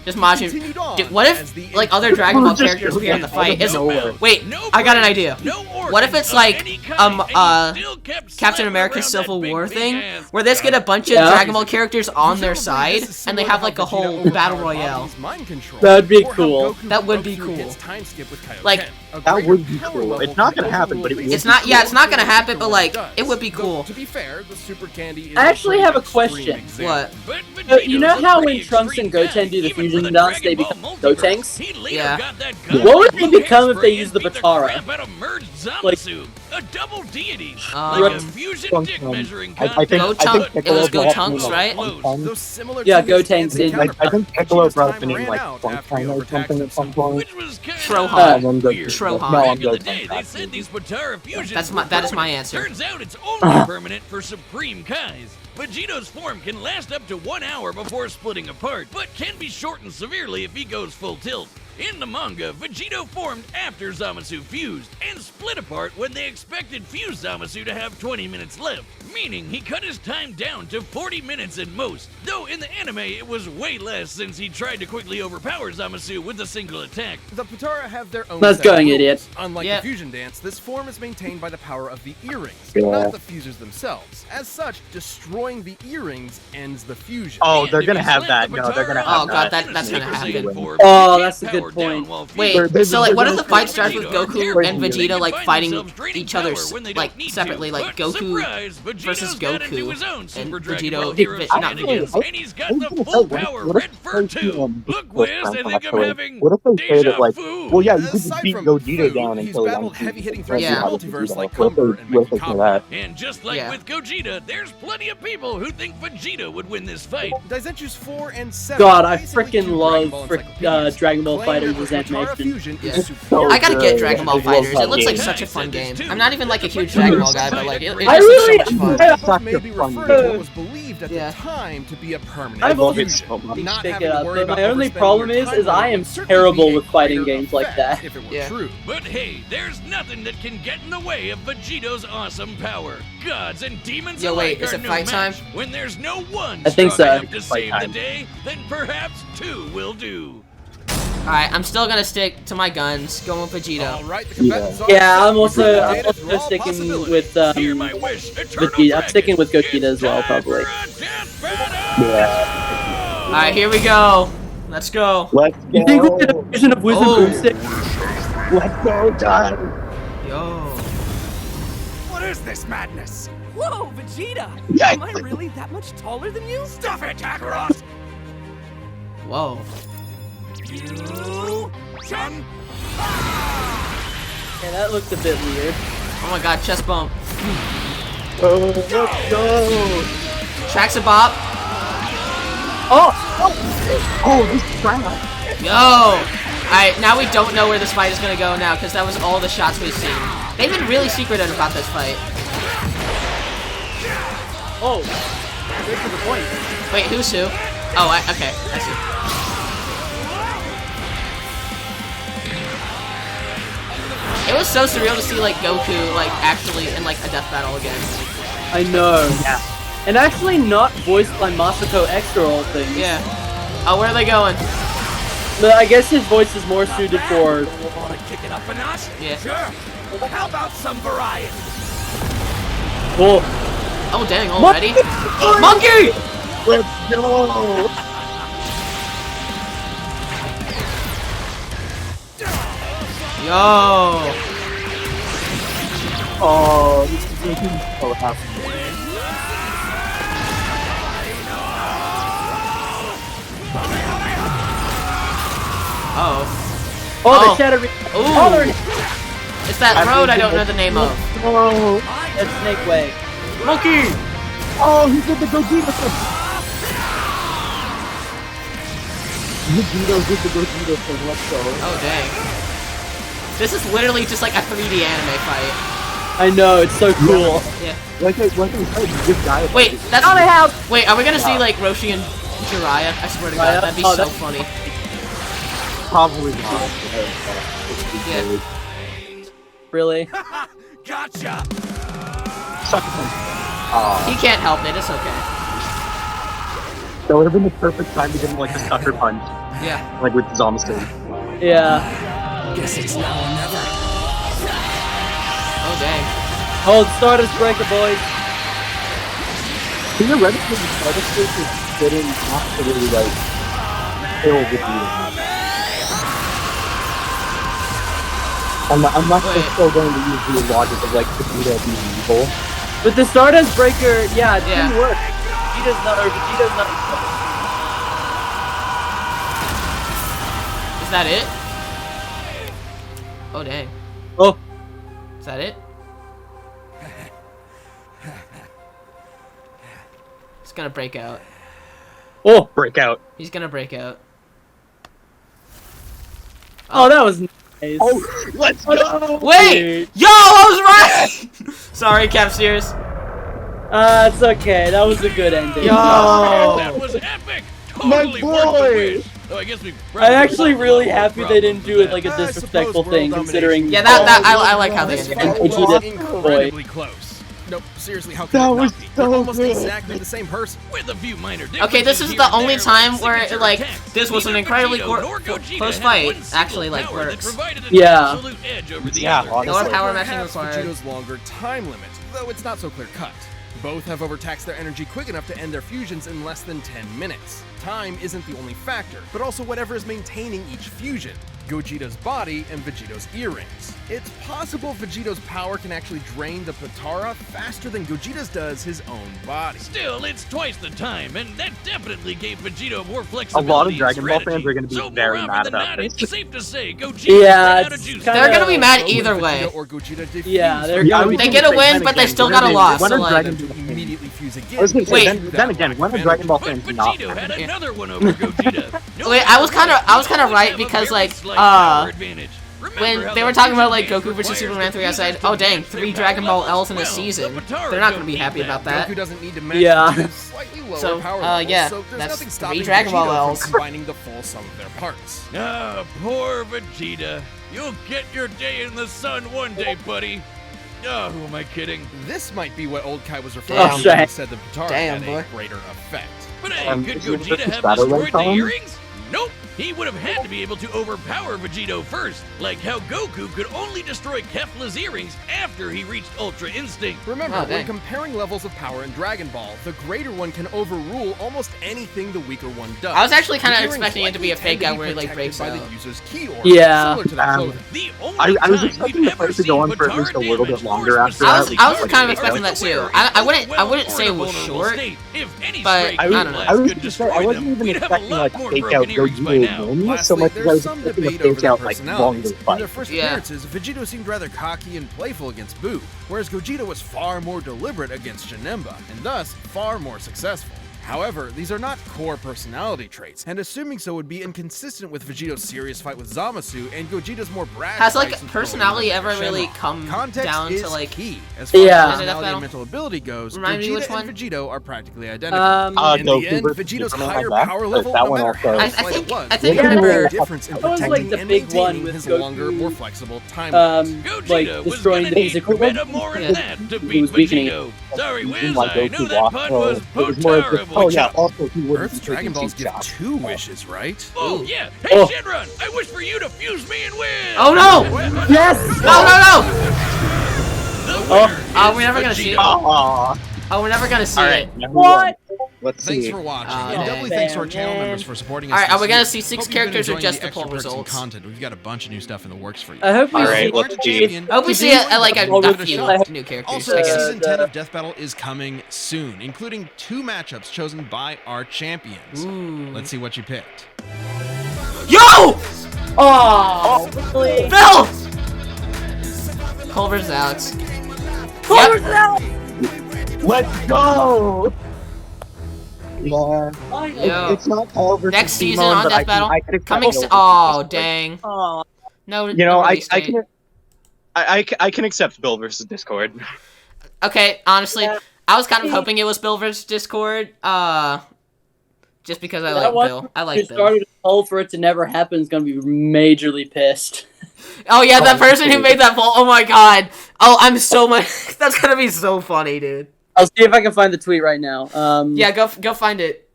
just Majin. What if like other Dragon Ball characters appear in the fight? Is wait, I got an idea. What if it's like Captain America Civil War thing, where they just get a bunch of Yeah. Dragon Ball characters on their side, and they have like a whole battle royale. That'd be cool. That would be cool. Like, That would be cool. It's not gonna happen, but it would It's be not. cool. Yeah, it's not gonna happen, but like, it would be cool. To be fair, the super candy is I actually have a extreme question. example. What? You know how when Trunks and Goten do the fusion dance, they become Gotenks? Yeah. What would they become if they used the Batara? Like- A double deity, Um, like a fusion dick measuring I think Gotunk- it was Piccolo brought Gotunks, up right? Those similar Yeah, to his Gotenks fancy in- counterparts. I think Piccolo brought up the Vegeta's name time like ran out Funky after he or overtaxed something at some himself. point. Which was kinda Trohan. And then weird. Trohan. No, Back I'm in the Goten. day, they said these Patara fusions That's were my permanent. answer. Turns out it's only permanent for Supreme Kais. Vegito's form can last up to 1 hour before splitting apart, but can be shortened severely if he goes full tilt. In the manga, Vegito formed after Zamasu fused, and split apart when they expected fused Zamasu to have 20 minutes left, meaning he cut his time down to 40 minutes at most, though in the anime it was way less since he tried to quickly overpower Zamasu with a single attack. The Patara have their own Let's set go, of rules. idiot. Unlike Yeah. the fusion dance, this form is maintained by the power of the earrings, Yeah. not the fusers themselves. As such, destroying the earrings ends the fusion. Oh, And they're if gonna you have select that. the No, they're gonna Patara Oh, have God, that. that's in a gonna Super happen. Saiyan 4, Oh, you that's can't a good power down point. while Wait, fused. They're so like, what if the gonna- fight starts with Goku and Crazy. Vegeta like fighting Themselves each other when they like don't need separately, to. like But Goku surprise, Vegito's versus got into Goku his own and Super Dragon Vegito- Ball Hero not shenanigans, Vegeta. and he's got I was the gonna full say, what power if red they fur say, too. Look, Wiz, I think I'm actually, having what if they say deja that, like, vu. well, yeah, you could just Aside beat from Gogeta Fu, down he's until battled eventually heavy-hitting you threats in the multiverse like What if they- Cumber and what if they Mecha say that? And just like Yeah. with Gogeta, there's plenty of people who think Vegeta would win this fight. Daizenshus 4 and 7. God, I basically freaking two love Dragon Ball encyclopedias, Dragon Ball claim that Fighters' the Patara animation. fusion Yeah. is superior. So I gotta get good. Dragon Ball I love Fighters. that It looks like game. such a fun game. I'm not even like a huge Dragon Dragon Ball Ball guy, but like it I just really- looks so much fun. I- Both may be Such a referred fun to what was believed at Yeah. the time to be a permanent I've love it fusion. so much. Not Pick having it to up, worry but about my only overspending problem your is time I would am certainly terrible be a with fighting greater games like effect that. If it were Yeah. true. But hey, there's nothing that can get in the way of Vegito's awesome power. Gods and demons Yo, wait, alike is are it no fight time? match. When there's no one I think strong so. enough to Fight save the time. day, then perhaps two will do. Alright, I'm still gonna stick to my guns, going with Vegito. All right, the combatants are Yeah, I'm set. also Potatoes sticking raw possibilities. with Hear my wish, Eternal Vegeta. I'm Dragon. sticking with Gogeta as well, It's time probably. for a death battle! Yeah. Alright, here we go. Let's go. Let's You think we did a go. fusion of Wisdom Oh. Boomstick? Let's go, John. Yo. What is this madness? Whoa, Vegeta! Yikes. Am I really that much taller than you? Stuff it, Kakarot! Whoa. You can Yeah, that looked a bit weird. Oh my god, chest bump. Oh, let's go. Tracks a bop. Oh, this crap. Yo! Alright, now we don't know where this fight is gonna go now, because that was all the shots we've seen. They've been really secretive about this fight. Oh, straight to the point. Wait, who's who? Oh, okay, I see. It was so surreal to see, like, Goku, like, actually in, like, a death battle again. I know. Yeah. And actually not voiced by Masako Extra all things. Yeah. Oh, where are they going? But I guess his voice is more suited for... Want to kick it up a notch? Yeah. Sure. How about some variety? Oh, Oh, dang, already? Monkey! Let's go. Yo! Oh, this is making me so happy. Oh. Oh, Oh. the Shadow. Ooh. Oh, they're in It's that road I don't know the name of. Oh, that's Snake Way. Monkey! oh, he did the Gogeta thing. Vegito did the Gogeta thing. Let's go. Oh, dang. This is literally just like a 3D anime fight. I know, it's so cool. Yeah. Like I said, good guy. Wait, that's Oh, they have. Wait, are we gonna see like Roshi and Jiraiya? I swear to God, that'd be Oh, so that's- funny. Probably not. Yeah. Really? Gotcha! Suck it. He can't help it, it's okay. That would have been the perfect time to give him like a sucker punch, Yeah. like with Zamasu. Yeah. Guess it's now or never. Oh, dang. Hold Stardust Breaker, boys. Theoretically, the Stardust Breaker didn't absolutely like kill Vegeta. I'm not Wait. still going to use the logic of like Vegeta being evil. But the Stardust Breaker, yeah, it Yeah. didn't work. Vegeta's not. Is that it? Oh, dang. Oh, Is that it? He's gonna break out. oh, Breakout. He's gonna break out. oh, that was nice. Oh, let's go! Wait! Yo, I was right! Sorry, Capsirus. It's okay. That was a good ending. Yo! That was epic! Totally My worth the boy! wish. Though I guess we I'm actually really happy they didn't do it like a disrespectful thing, considering. Yeah, I like how they This ended fight it. Vegeta, was boy. incredibly close. Nope, seriously, how can That it was not be? so They're almost good. exactly the same person. With a few minor Okay, this is differences the here and only there, time like where, signature like, attacks, this was an neither incredibly Vegito nor Gogeta close had fight one single actually, like, power that works. provided an Yeah. absolute edge over the Yeah, other. honestly. No more power matching Perhaps required. Vegito's longer time limit, though it's not so clear cut. Both have overtaxed their energy quick enough to end their fusions in less than 10 minutes. Time isn't the only factor, but also whatever is maintaining each fusion. Gogeta's body and Vegito's earrings. It's possible Vegito's power can actually drain the Potara faster than Gogeta's does his own body. Still, it's twice the time, and that definitely gave Vegito more A flexibility. lot of and Dragon Ball strategy. fans are going to be So very more mad often than about not, this. it's safe to say Gogeta Yeah, ran out of it's juice. kinda- They're gonna be mad So either when way. Vegeta or Gogeta defuse, Yeah, they're Yeah, I gonna was be. They get a gonna say, win, then but they again, still when got a they- loss, when so are like- Dragon to Ball- immediately fuse again. I was gonna say, Wait. then again, when the Dragon Ball But fans not Vegito had happy. another one over Gogeta. No Wait, I was matter kinda- what, I was kinda you always right have a because, very like, slight power advantage. Remember when how they the were talking about, like, fusion Goku versus requires Superman the 3, I said, fusers to oh dang, match their 3 power Dragon Ball levels. L's in a Well, season. the Potara They're not don't gonna be need happy that. about that. Goku doesn't need to match Yeah. Vegeta's slightly lower So, power levels, yeah, so there's that's nothing 3 stopping Dragon Ball Vegito Ls. from combining the full sum of their parts. Ah, poor Vegeta. You'll get your day in the sun one day, buddy. Oh, who am I kidding? This might be what old Kai was referring Damn. to when he said the Potara Damn, had boy. a greater effect. But hey, could is it Gogeta just have Shadow destroyed Link the on? earrings? Nope. He would have had to be able to overpower Vegito first, like how Goku could only destroy Kefla's earrings after he reached Ultra Instinct. Remember, Oh, when dang. comparing levels of power in Dragon Ball, the greater one can overrule almost anything the weaker one does. I was actually kinda The earrings expecting it to be a likely fake tend out to where he, be like, protected breaks by out. the user's key orb, Yeah. similar to the clothing. The only I was time expecting we've the fight ever to go on seen for at least a Potara little bit damage longer more after I was that. kind of Like, expecting that too. aware I he wouldn't was I wouldn't well say it more was vulnerable short. state. If any but stray I don't Goku know. blast I was could gonna say, destroy I wasn't them, even we'd have a expecting lot like more fake out broken earrings by now. Gogeta so Lastly, much as I there's was some expecting a debate over fake their out like longer personalities. In fight. their first Yeah. appearances, Vegito seemed rather cocky and playful against Boo, whereas Gogeta was far more deliberate against Janemba, and thus far more successful. However, these are not core personality traits, and assuming so would be inconsistent with Vegito's serious fight with Zamasu and Gogeta's more brash Has like fights with personality Goku ever and really Shenron. come Context down is to like key. As far Yeah. as Death personality Battle? and mental ability goes, Remind me Gogeta which one? and Vegito are practically identical. In Goku the end, versus Vegito's Superman higher like that? power But level, that no one matter also- how I slight think- it was, I think made I a remember- big difference in That was, like, protecting the and big one maintaining with his Goku, longer, more flexible timelines. Gogeta like was destroying gonna need Daisy. meta more than Yeah. that to He beat was weakening Vegito. Sorry, He Wiz, didn't like I Goku knew that walk, pun so was it was more of just, potara, oh yeah, Vegito. also he wouldn't Earth's be Dragon taking Balls cheap give shots. 2 wishes, right? Oh, yeah. Hey, Oh. Shenron, I wish for you to fuse me and win. Oh no! Yes! No no no! The Oh. winner Oh, is we're never gonna see it. Vegito. Aw. Oh, we're never gonna see Alright, it. number What? one. Let's Thanks see. for watching, Oh, and dang. doubly thanks to our Bam, channel man. members for supporting us. All right, are this we gonna week. see 6 Hope you've been characters or enjoying just the the poll extra perks and results? content. We've got a bunch of new stuff in the works for you. I hope we All see. right, If you let's aren't a see. champion, I hope we To see do a poll few results, new characters. Also, I guess. Season 10 of Death Battle is coming soon, including 2 matchups chosen by our champions. Ooh. Let's see what you picked. Yo! Oh, really? Phil! Cole versus Alex. Yep. Let's go! Yeah. Yo. It's not Paul versus Next season Simon, on but Death Battle. I can accept Coming Bill soon. versus Oh, Discord. dang. Oh, No, You know, no I release date. can I can accept Bill versus Discord. Okay, honestly, Yeah. I was kind of hoping it was Bill versus Discord. Just because I like Bill. I who like Bill. started a poll for it to never happen is gonna be majorly pissed. Oh yeah, that person who made that poll. Oh my god. Oh, I'm so much. That's gonna be so funny, dude. I'll see if I can find the tweet right now. Yeah, go find it,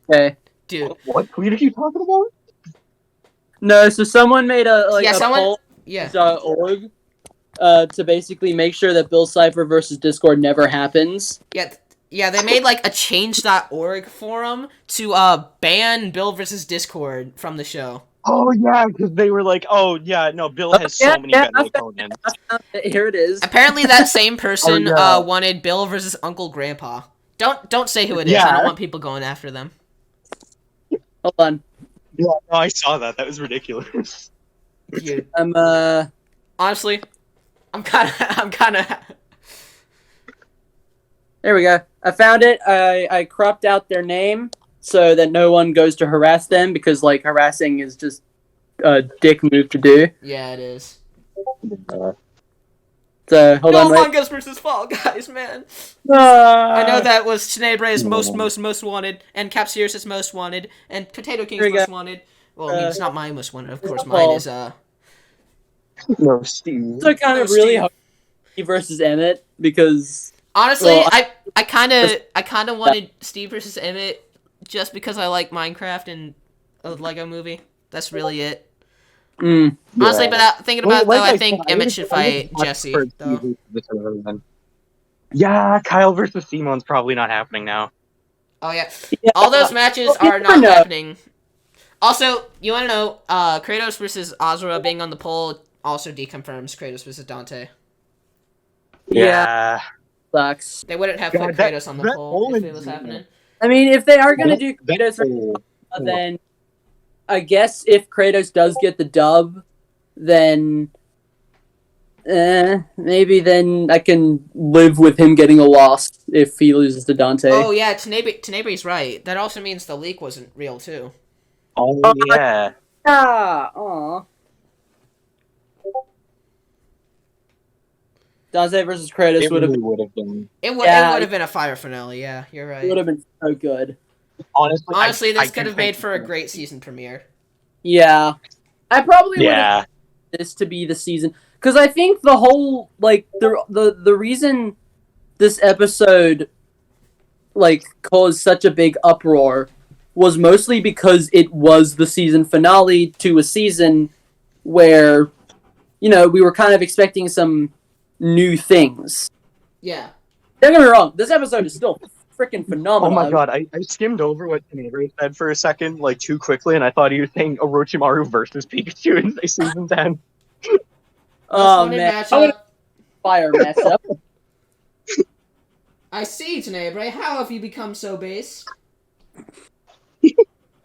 Okay. dude. What tweet are you talking about? No, so someone made a Yeah, someone- poll Yeah. .org to basically make sure that Bill Cipher versus Discord never happens. Yeah, they made like a change.org forum to ban Bill versus Discord from the show. Oh yeah, because they were like, oh yeah, no, Bill has so many better opponents. Here it is. Apparently, that same person yeah. wanted Bill versus Uncle Grandpa. Don't say who it is. I Yeah. don't want people going after them. Hold on. Yeah, no, I saw that. That was ridiculous. Dude, honestly, I'm kind of. There we go. I found it. I cropped out their name so that no one goes to harass them because like harassing is just a dick move to do. Yeah, it is. So hold on. No, Wait. Among Us versus Fall Guys, man. I I know that was Tenebre's most wanted, and Capsirus' most wanted, and Potato King's Here we most go. wanted. Well, I mean, it's not my most wanted, of course. Paul. Mine is No, Steve. So kind of Oh, really Steve. hope he versus Emmett because honestly, Well, I kind of wanted Steve versus Emmett just because I like Minecraft and a Lego Movie. That's really it. Honestly, but thinking about it, though, I think Emmett should fight Jesse. Though. Yeah, Kyle versus Simon's probably not happening now. Oh yeah, all those matches are not happening. Also, you want to know, Kratos versus Azura being on the poll also deconfirms Kratos versus Dante. Yeah. sucks. They wouldn't have God, put that- Kratos on the that poll if it was Owen- happening. I mean, if they are gonna do That- Kratos, versus then I guess if Kratos does get the dub, then maybe then I can live with him getting a loss if he loses to Dante. Oh yeah, Tenebre's right. That also means the leak wasn't real too. Oh yeah. Aw. Dante versus Kratos It would have really would have been. It would Yeah. have been a fire finale. Yeah, you're right. been so good. Honestly, This I could have do made think- for a great season premiere. Yeah, I probably would Yeah. have this to be the season because I think the whole like the reason this episode like caused such a big uproar was mostly because it was the season finale to a season where we were kind of expecting some new things. Yeah. Don't get me wrong, this episode is still freaking Oh phenomenal. my god, I skimmed over what Tenebri said for a second, like too quickly, and I thought he was saying Orochimaru versus Pikachu in season 10. Oh Wanted man, matchup. fire matchup. I see, Tenebre. How have you become so base?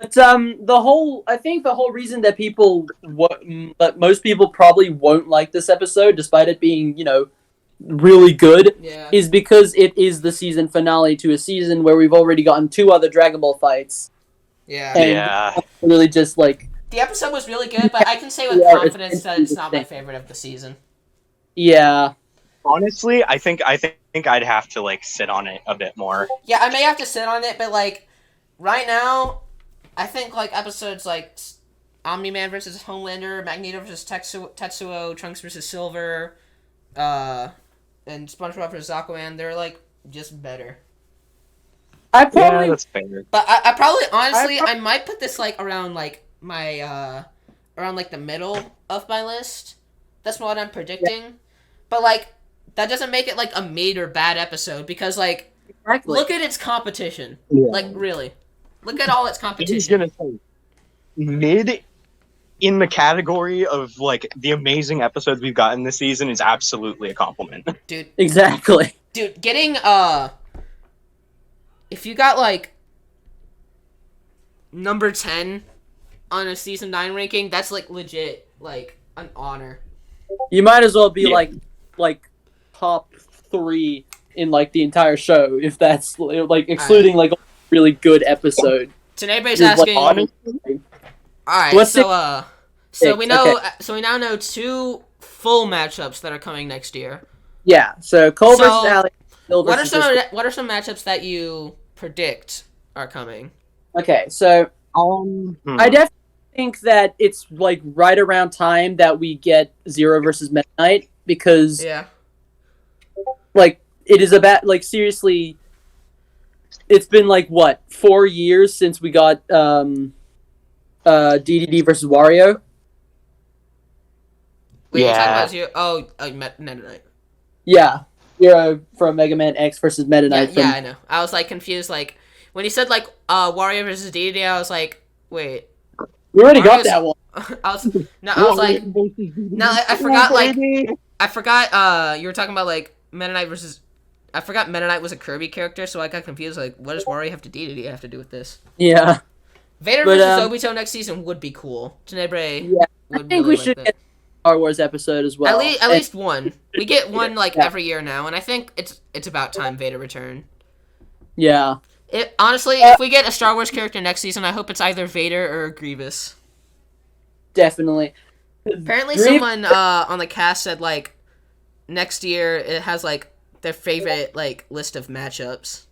But I think the whole reason that that most people probably won't like this episode, despite it being really good, Yeah. is because it is the season finale to a season where we've already gotten 2 other Dragon Ball fights. Yeah. And Yeah. really just like The episode was really good, but I can say with Yeah, confidence that it's not my favorite of the season. yeah. Honestly, I think I'd have to like sit on it a bit more. Yeah, I may have to sit on it, but like right now, I think like episodes like Omni-Man versus Homelander, Magneto versus Tetsuo, Trunks versus Silver, and SpongeBob versus Aquaman, they're like just better. I Yeah, probably that's fair. But I probably honestly I might put this like around like my around like the middle of my list. That's what I'm predicting. But like that doesn't make it like a mid or bad episode because like Exactly. look at its competition. Yeah. Like, really. Look at all its He's competition. gonna say mid in the category of like the amazing episodes we've gotten this season is absolutely a compliment. Dude, Exactly. getting, if you got, like, number 10 on a season 9 ranking, that's, like, legit, like, an honor. You might as well be Yeah. like top 3 in like the entire show, if that's like excluding like a really good episode. Tenebrae's You're asking. honestly, Alright, What's so we know, okay. so we now know 2 full matchups that are coming next year. Yeah. So Cole So, versus Alex. Phil What are versus Discord. what are some matchups that you predict are coming? Okay, so I definitely think that it's like right around time that we get Zero versus Meta Knight, because Yeah. like it is about like seriously, it's been like what 4 years since we got DDD versus Wario. Wait, you're talking Yeah. about Zero? Oh, Meta Knight. Yeah, Zero from Mega Man X versus Meta Knight. Yeah, I know. I was like confused. Like when he said like Wario versus DDD, I was like, wait. we already got Mario's- that one. I was like, no, I forgot. Like, I forgot. You were talking about like Meta Knight versus. I forgot Meta Knight was a Kirby character, so I got confused. Like, what does Wario have to DDD have to do with this? Yeah, Vader But, versus Obito next season would be cool. Tenebrae. Yeah, I would think really we like should that. get a Star Wars episode as well. At least one. We get one like Yeah. every year now, and I think it's about time Vader return. Yeah. Honestly, if we get a Star Wars character next season, I hope it's either Vader or Grievous. Definitely. Apparently, Grievous- someone on the cast said like next year it has like their favorite like list of matchups.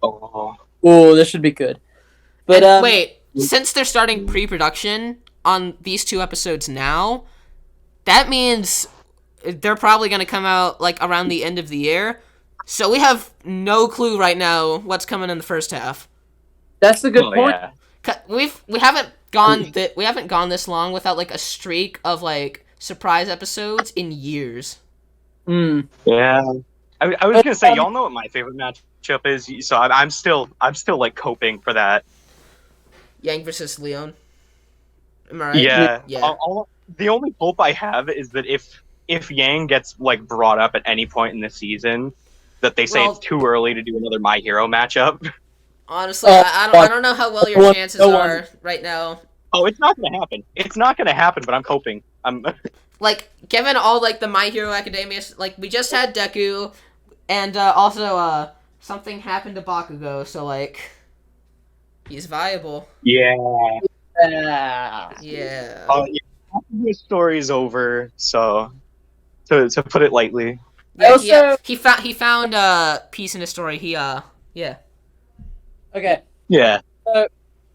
Oh. Oh, this should be good. But And wait, since they're starting pre-production on these 2 episodes now, that means they're probably going to come out like around the end of the year. So we have no clue right now what's coming in the first half. that's a good Oh, point. yeah. We haven't gone this long without like a streak of like surprise episodes in years. Mm. Yeah. I was gonna say, y'all know what my favorite matchup is, so I'm still like coping for that. Yang versus Leon. Am I right? Yeah. Yeah. The only hope I have is that if Yang gets like brought up at any point in the season, that they say Well- it's too early to do another My Hero matchup. Honestly, I don't know how well your chances are right now. Oh, it's not gonna happen. It's not gonna happen, but I'm coping. I'm Like, given all, like, the My Hero Academia, like, we just had Deku, and, also, something happened to Bakugo, so, like, he's viable. yeah. Ah. Yeah. His story's over, so to put it lightly. Yeah, he found, peace in his story, yeah. Okay. Yeah.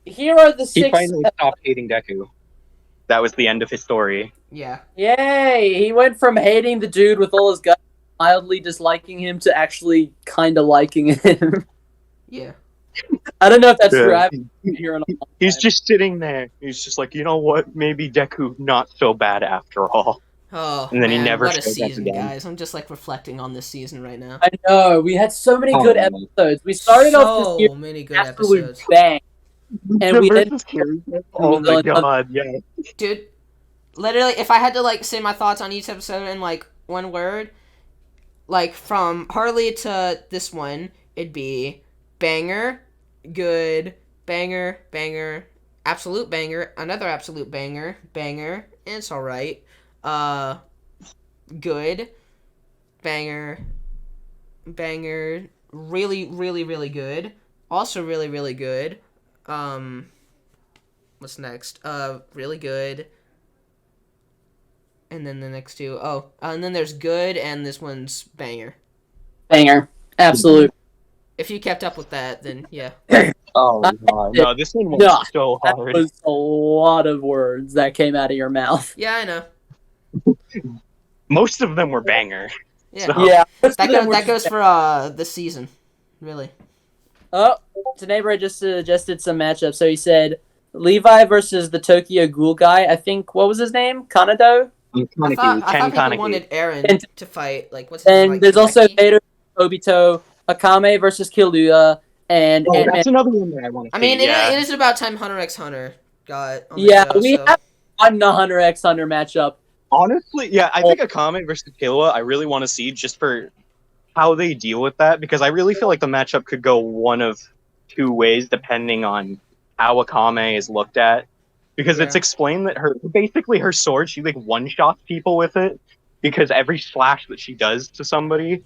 Here are the He 6. finally stopped hating Deku. That was the end of his story. Yeah. Yay! He went from hating the dude with all his guts, mildly disliking him, to actually kind of liking him. Yeah. I don't know if that's Yeah. true. I haven't been here in a long He's time. just sitting there. He's just like, you know what? Maybe Deku not so bad after all. Oh, And then he man, never what a shows up season, again. guys. I'm just, like, reflecting on this season right now. I know. We had so many good Oh. episodes. We started off this year So many good absolute episodes. bang. And we ended Oh my god, yeah. Dude, literally, if I had to, like, say my thoughts on each episode in, like, one word, like, from Harley to this one, it'd be banger, good, banger, banger, absolute banger, another absolute banger, banger, and it's alright, good, banger, banger, really, really, really good, also really, really good, what's next? Really good. And then the next 2. Oh, and then there's good, and this one's banger. banger. Absolute. If you kept up with that, then yeah. Oh god. No, this one was No, so That hard. was a lot of words that came out of your mouth. Yeah, I know. Most of them were banger. Yeah. So- Yeah. That goes for this season. Really. Oh, Tenebrae just suggested some matchups. So he said Levi versus the Tokyo Ghoul guy. I think, what was his name? Kanado? I Ken thought people Kaneki. wanted Aaron And- to fight. Like, what's his name? And there's also Vader, Obito, Akame versus Killua, and Ant-Man. That's another one that I want to see. I mean, yeah. it is about time Hunter x Hunter got on the Yeah, show, we so. have on the Hunter x Hunter matchup. Honestly, yeah, I think Akame versus Killua, I really want to see just for how they deal with that, because I really feel like the matchup could go one of two ways depending on how Akame is looked at. Because it's explained that her sword, she like one-shots people with it, because every slash that she does to somebody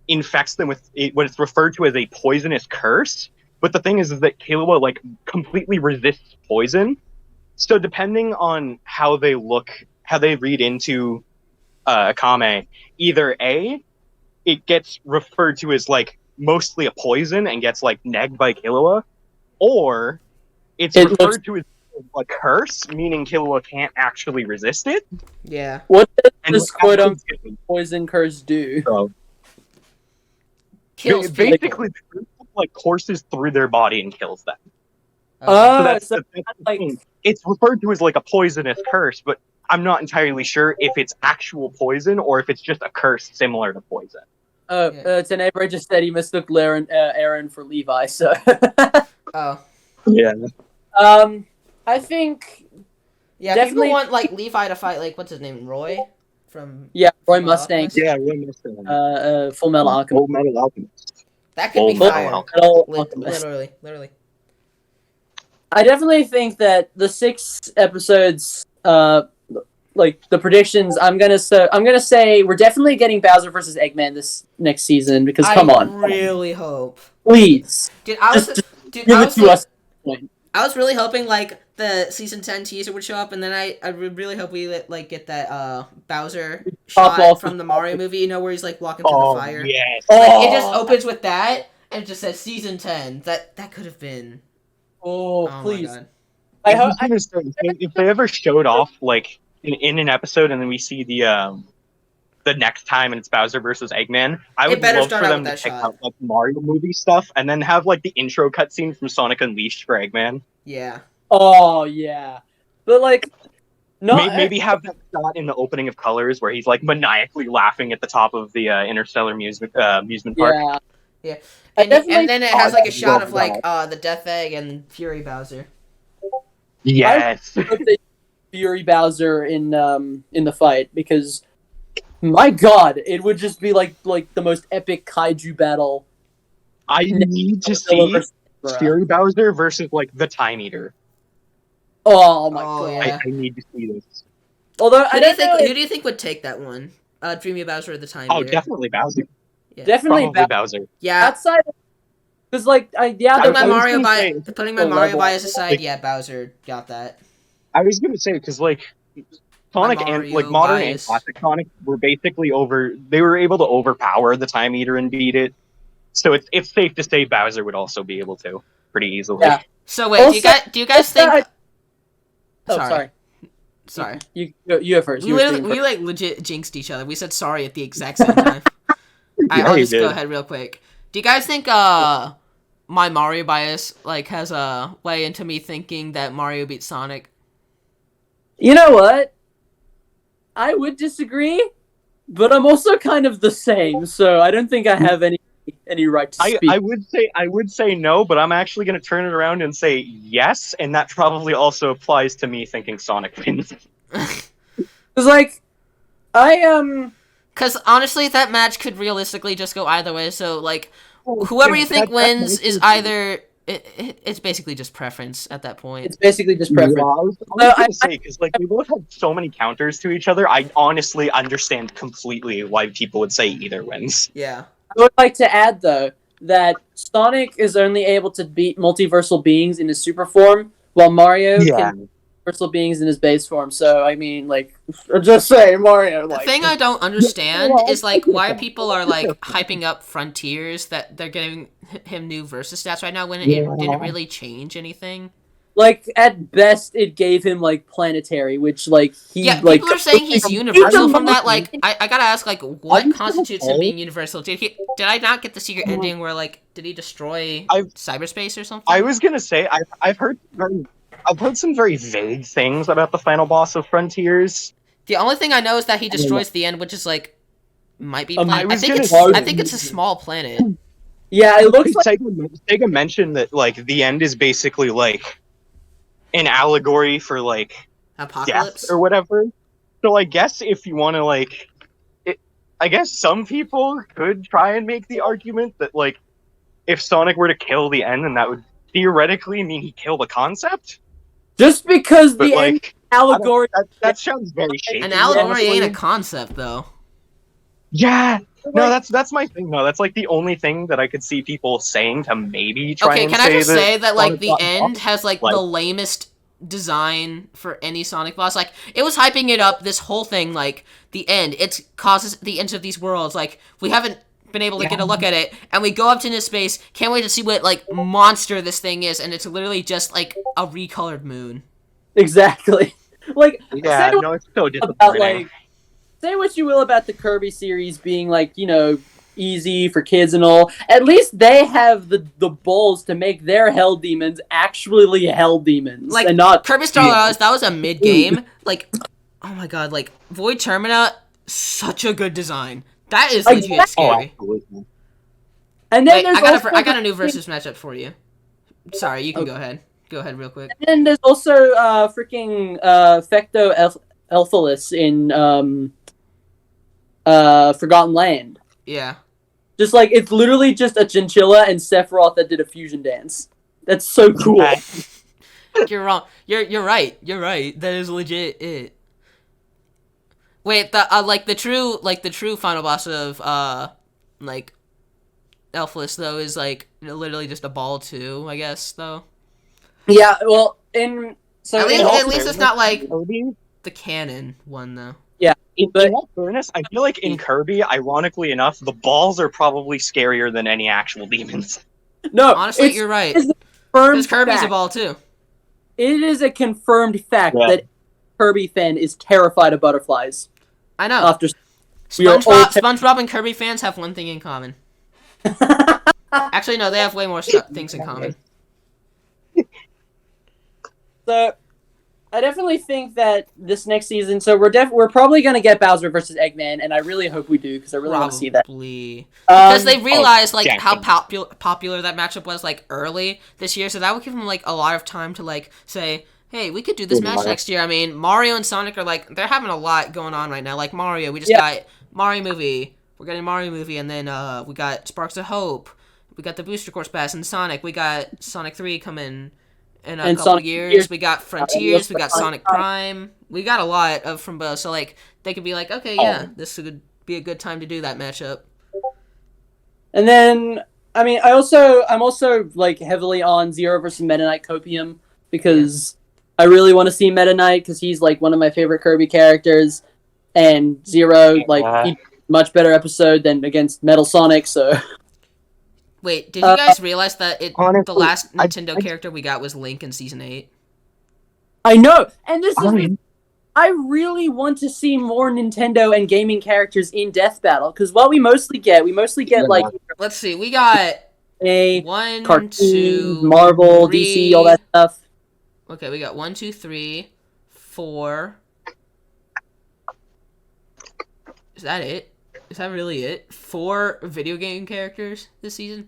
infects them with what is referred to as a poisonous curse. But the thing is that Killua like completely resists poison. So depending on how they read into Akame, either A, it gets referred to as like mostly a poison and gets like negged by Killua, or it's referred to as a curse, meaning Killua can't actually resist it. Yeah. What does this quote-unquote poison curse do? Kills basically, the curse like courses through their body and kills them. So that's like it's referred to as like a poisonous curse, but I'm not entirely sure if it's actual poison or if it's just a curse similar to poison. Tenebra just said he mistook Aaron for Levi, so. Oh. Yeah. I think. Yeah, definitely people want like Levi to fight like what's his name, Roy, from. Roy Mustang. Yeah, Roy Mustang. Full Metal Alchemist. Full Metal Alchemist. That could be fire. Literally. I definitely think that the 6 episodes, like the predictions, I'm gonna say we're definitely getting Bowser versus Eggman this next season because come on, I really hope. Please, Dude, I was really hoping like the season 10 teaser would show up, and then I would really hope we like get that Bowser shot from the Mario movie, you know, where he's like walking through the fire. Yes. Like, it just opens with that, and it just says season 10. That could have been. Oh, please. My God. If they ever showed off like in an episode, and then we see the next time and it's Bowser versus Eggman, I would love for them to check out like Mario movie stuff, and then have like the intro cutscene from Sonic Unleashed for Eggman. Yeah. Oh yeah, but like, no. Maybe have that shot in the opening of Colors where he's like maniacally laughing at the top of the Interstellar amusement park. Yeah. And then it has like a shot of like the Death Egg and Fury Bowser. Yes. Fury Bowser in the fight, because my God, it would just be like the most epic kaiju battle. I need to see Fury Bowser versus like the Time Eater. Oh my God! Yeah. I need to see this. Although who do you think would take that one? Dreamy Bowser or the Time Eater? Oh, definitely Bowser. Yeah. Definitely Bowser. Yeah. Outside, because like putting my Mario bias aside, yeah, Bowser got that. I was gonna say because like Sonic and like modern and classic Sonic were basically they were able to overpower the Time Eater and beat it. So it's safe to say Bowser would also be able to pretty easily. Yeah. So wait, also, do you guys think? Sorry. You go first. We like legit jinxed each other. We said sorry at the exact same time. I'll just go ahead real quick. Do you guys think my Mario bias like has a way into me thinking that Mario beats Sonic? You know what? I would disagree, but I'm also kind of the same, so I don't think I have any right to speak. I would say no, but I'm actually going to turn it around and say yes, and that probably also applies to me thinking Sonic wins. Because like because honestly, that match could realistically just go either way. So like, whoever you think wins is either. It's basically just preference at that point. It's basically just preference. Yeah, I was going to say, because like, we both have so many counters to each other, I honestly understand completely why people would say either wins. Yeah. I would like to add, though, that Sonic is only able to beat multiversal beings in his super form, while Mario can beat multiversal beings in his base form. So, I mean, like, just say Mario. The thing I don't understand is, like, why people are, like, hyping up Frontiers that they're giving him new versus stats right now when it didn't really change anything. Like, at best, it gave him, like, planetary, which, like, people are saying he's universal from that. Like, I gotta ask, like, what constitutes him being universal? Did I not get the secret ending where, like, did he destroy cyberspace or something? I was gonna say, I've heard some very vague things about the final boss of Frontiers. The only thing I know is that he destroys the end, which is, like, might be planet. I think it's a small planet. Yeah, it looks like Sega mentioned that like the end is basically like an allegory for like Apocalypse death or whatever. So I guess if you want to like, I guess some people could try and make the argument that like if Sonic were to kill the end, then that would theoretically mean he killed the concept. just because But the end like allegory. that sounds very shaky. An allegory honestly. ain't a concept, though. Yeah. No, that's my thing. No, that's like the only thing that I could see people saying to maybe try Okay, and can I just say that like Sonic the got end lost? has like the lamest design for any Sonic boss? Like it was hyping it up. This whole thing, like the end, it causes the ends of these worlds. Like we haven't been able to get a look at it, and we go up into space. Can't wait to see what like monster this thing is, and it's literally just like a recolored moon. Exactly. Like, Yeah, say no, it's so about disappointing. like, say what you will about the Kirby series being like, easy for kids and all. At least they have the balls to make their hell demons actually hell demons, Like and not Kirby Star Wars, that was a mid game. Like, oh my god, like Void Termina, such a good design. That is legit Exactly. scary. Absolutely. And then Wait, there's I got also a new versus matchup for you. Sorry, you can go ahead. Go ahead real quick. And then there's also freaking Fecto Elphalus in Forgotten Land. Yeah. Just like it's literally just a chinchilla and Sephiroth that did a fusion dance. That's so cool. You're wrong. You're right. You're right. That is legit it. Wait, the true final boss of like Elfless though is like literally just a ball too, I guess though. Yeah, well, at least it's not like the canon one though. In all fairness, I feel like in Kirby, ironically enough, the balls are probably scarier than any actual demons. No, Honestly, you're right. Because Kirby's a ball too. It is a confirmed fact Yeah. that Kirby fan is terrified of butterflies. I know. After we are all SpongeBob and Kirby fans have one thing in common. Actually, no, they have way more things in common. So, I definitely think that this next season. So we're probably gonna get Bowser versus Eggman, and I really hope we do because I really want to see that. Because they realized like how definitely. popular that matchup was like early this year, so that would give them like a lot of time to like say, hey, we could do this match next year. I mean, Mario and Sonic are like they're having a lot going on right now. Like Mario, we just got Mario movie. We're getting Mario movie, and then we got Sparks of Hope. We got the Booster Course Pass, and Sonic. We got Sonic 3 coming in a couple Sonic years. We got Frontiers. We got Sonic Prime. We got a lot of from both. So like they could be like, okay, yeah, this could be a good time to do that matchup. And then I mean, I'm also like heavily on Zero versus Meta Knight Copium because I really want to see Meta Knight because he's like one of my favorite Kirby characters, and Zero like he much better episode than against Metal Sonic. So wait, did you guys realize that honestly, the last Nintendo character we got was Link in Season 8? I know, and this is. I really want to see more Nintendo and gaming characters in Death Battle because what we mostly get like Let's see, we got a one, cartoons, two, Marvel, three. DC, all that stuff. Okay, we got 1, 2, 3, 4. Is that it? Is that really it? 4 video game characters this season?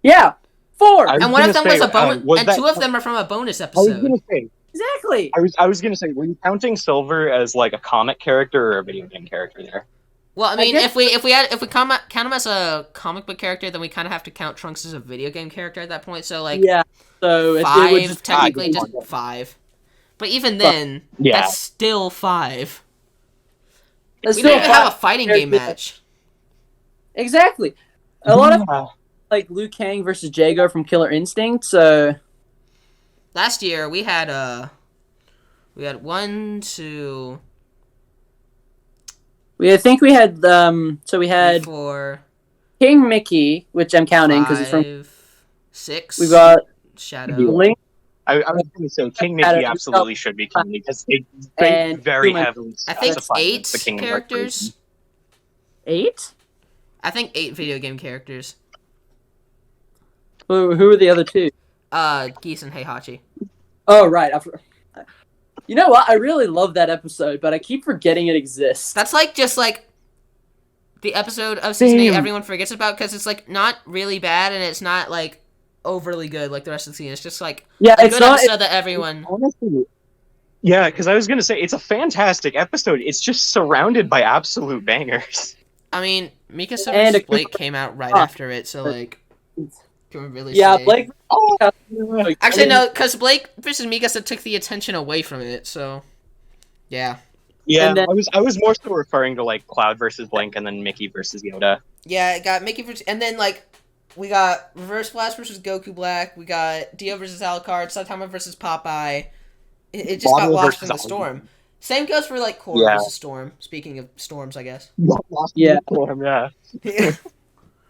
Yeah, 4. And one of them was a bonus, and that, 2 of them are from a bonus I was episode. gonna say. Exactly. I was gonna say, were you counting Silver as like a comic character or a video game character there? Well, I mean, guess- if we count him as a comic book character, then we kind of have to count Trunks as a video game character at that point. So like, Yeah. So 5 it would just technically just 5. But even then, that's still 5. We don't even have a fighting game match. Exactly. A lot of like Liu Kang versus Jago from Killer Instinct. So Last year we had 1, 2. I think we had we had 4, King Mickey, which I'm counting because it's from 5, 6. we got Shadow. Link I was going to say King Mickey absolutely should be King because they and very Human. heavily I think specified 8 the Kingdom Hearts characters. region. 8. I think 8 video game characters. Who are the other 2? Geese and Heihachi. Oh right. You know what? I really love that episode, but I keep forgetting it exists. That's like just like the episode of season 8 everyone forgets about because it's like not really bad and it's not like overly good like the rest of the season. It's just like a good episode that everyone. Honestly, yeah, because I was gonna say it's a fantastic episode. It's just surrounded by absolute bangers. I mean, Mikasa vs. Blake came out right after it, so like, can we really? Yeah, say? Blake. Actually, no, because Blake versus Mikasa took the attention away from it. So, yeah. Yeah, And then- I was more so referring to like Cloud versus Blink and then Mickey versus Yoda. Yeah, it got Mickey versus, and then like we got Reverse Blast versus Goku Black. We got Dio versus Alucard. Saitama versus Popeye. It just got lost in the storm. Same goes for like Korra versus Storm. Speaking of storms, I guess. Yeah. Yeah.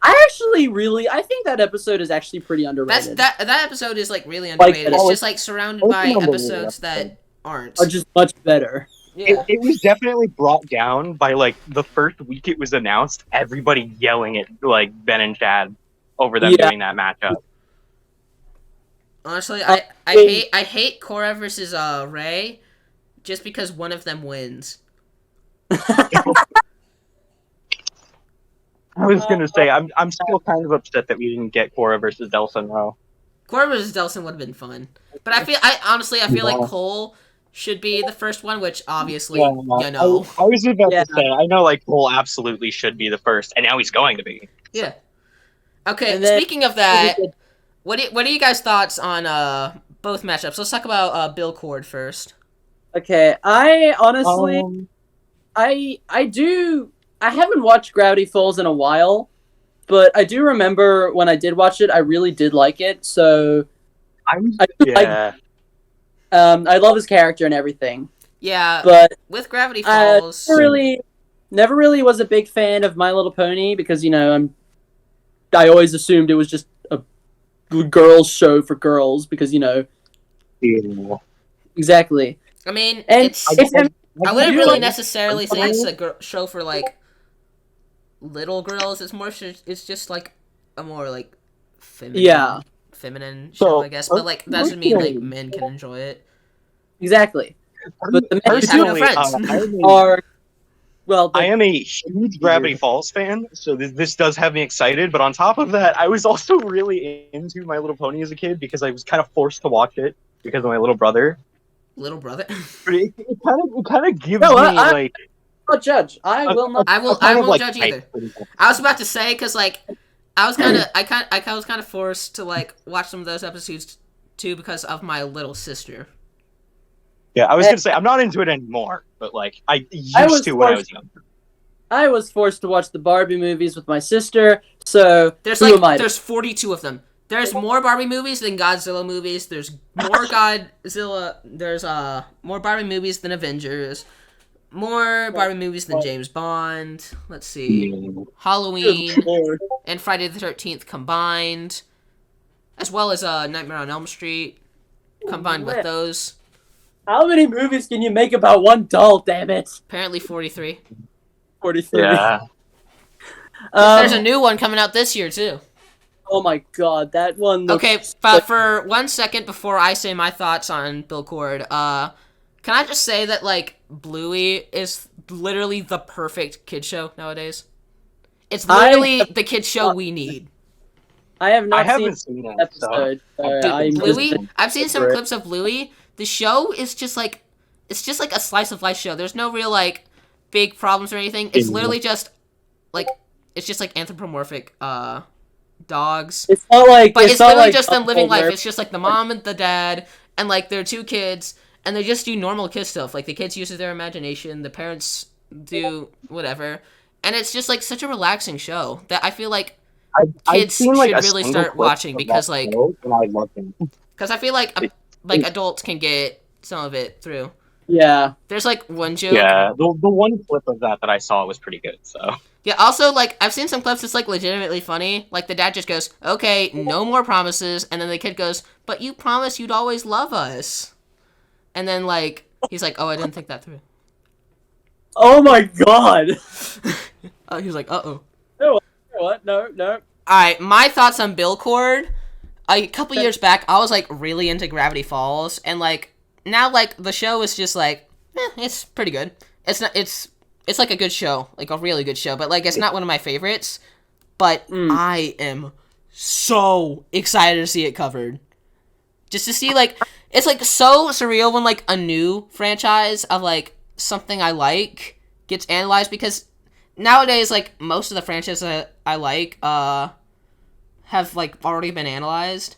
I think that episode is actually pretty underrated. That episode is like really underrated. It's just like surrounded by episodes that aren't. Are just much better. Yeah. It was definitely brought down by like the first week it was announced, everybody yelling at like Ben and Chad over them doing that matchup. Honestly, I hate Korra versus Rey just because one of them wins. I was gonna say I'm still kind of upset that we didn't get Korra versus Delson though. Korra versus Delson would have been fun, but I honestly feel like Cole should be the first one, which obviously you know. I was about to say I know like Cole absolutely should be the first, and now he's going to be. Yeah. Okay. And then- speaking of that, what are you guys' thoughts on both matchups? Let's talk about Bill Cord first. Okay, I honestly, I haven't watched Gravity Falls in a while, but I do remember when I did watch it, I really did like it. So I love his character and everything. Yeah, but with Gravity Falls, never really was a big fan of My Little Pony because I always assumed it was just a girls' show for girls because exactly. I mean, and I wouldn't really necessarily say it's a show for like little girls. It's just like a more like feminine show, I guess. But like that doesn't mean like men can enjoy it. Exactly. But the men just have no friends. I am a huge Gravity Falls fan, so this does have me excited. But on top of that, I was also really into My Little Pony as a kid because I was kind of forced to watch it because of my little brother. Little brother. But it kind of gives me like. I'll judge. I will not. I won't judge either. I was about to say because like I was kind of forced to like watch some of those episodes too because of my little sister. Yeah, I was gonna say I'm not into it anymore, but like I used to when I was younger. I was forced to watch the Barbie movies with my sister, so there's 42 of them. There's more Barbie movies than Godzilla movies. There's more Godzilla. There's more Barbie movies than Avengers. More Barbie movies than James Bond. Let's see, Halloween and Friday the 13th combined, as well as Nightmare on Elm Street combined with those. How many movies can you make about one doll? Damn it! Apparently 43. 43. Yeah. There's a new one coming out this year too. Oh my god, that one. Okay, but for 1 second before I say my thoughts on Bill Cord, can I just say that like Bluey is literally the perfect kid show nowadays? It's literally the kid show we need. I haven't seen that episode. Bluey. I've seen some clips of Bluey. The show is just like a slice of life show. There's no real like big problems or anything. It's literally just like anthropomorphic dogs. It's not like, but it's literally just them living life. It's just like the mom and the dad and like their two kids, and they just do normal kid stuff. Like the kids use their imagination, the parents do whatever, and it's just like such a relaxing show that I feel like kids should really start watching because like because I feel like adults can get some of it through. Yeah. There's like one joke. Yeah, the one clip of that I saw was pretty good. So. Yeah. Also, like I've seen some clips. It's like legitimately funny. Like the dad just goes, "Okay, no more promises," and then the kid goes, "But you promised you'd always love us." And then like he's like, "Oh, I didn't think that through." Oh my god. He was like, "Uh-oh." No, what? No. All right, my thoughts on Bill Cord. A couple years back, I was like really into Gravity Falls, and like now like the show is just like, it's pretty good. It's it's like a good show, like a really good show, but like it's not one of my favorites. But I am so excited to see it covered. Just to see, like, it's like so surreal when like a new franchise of like something I like gets analyzed, because nowadays like most of the franchises I like have like already been analyzed.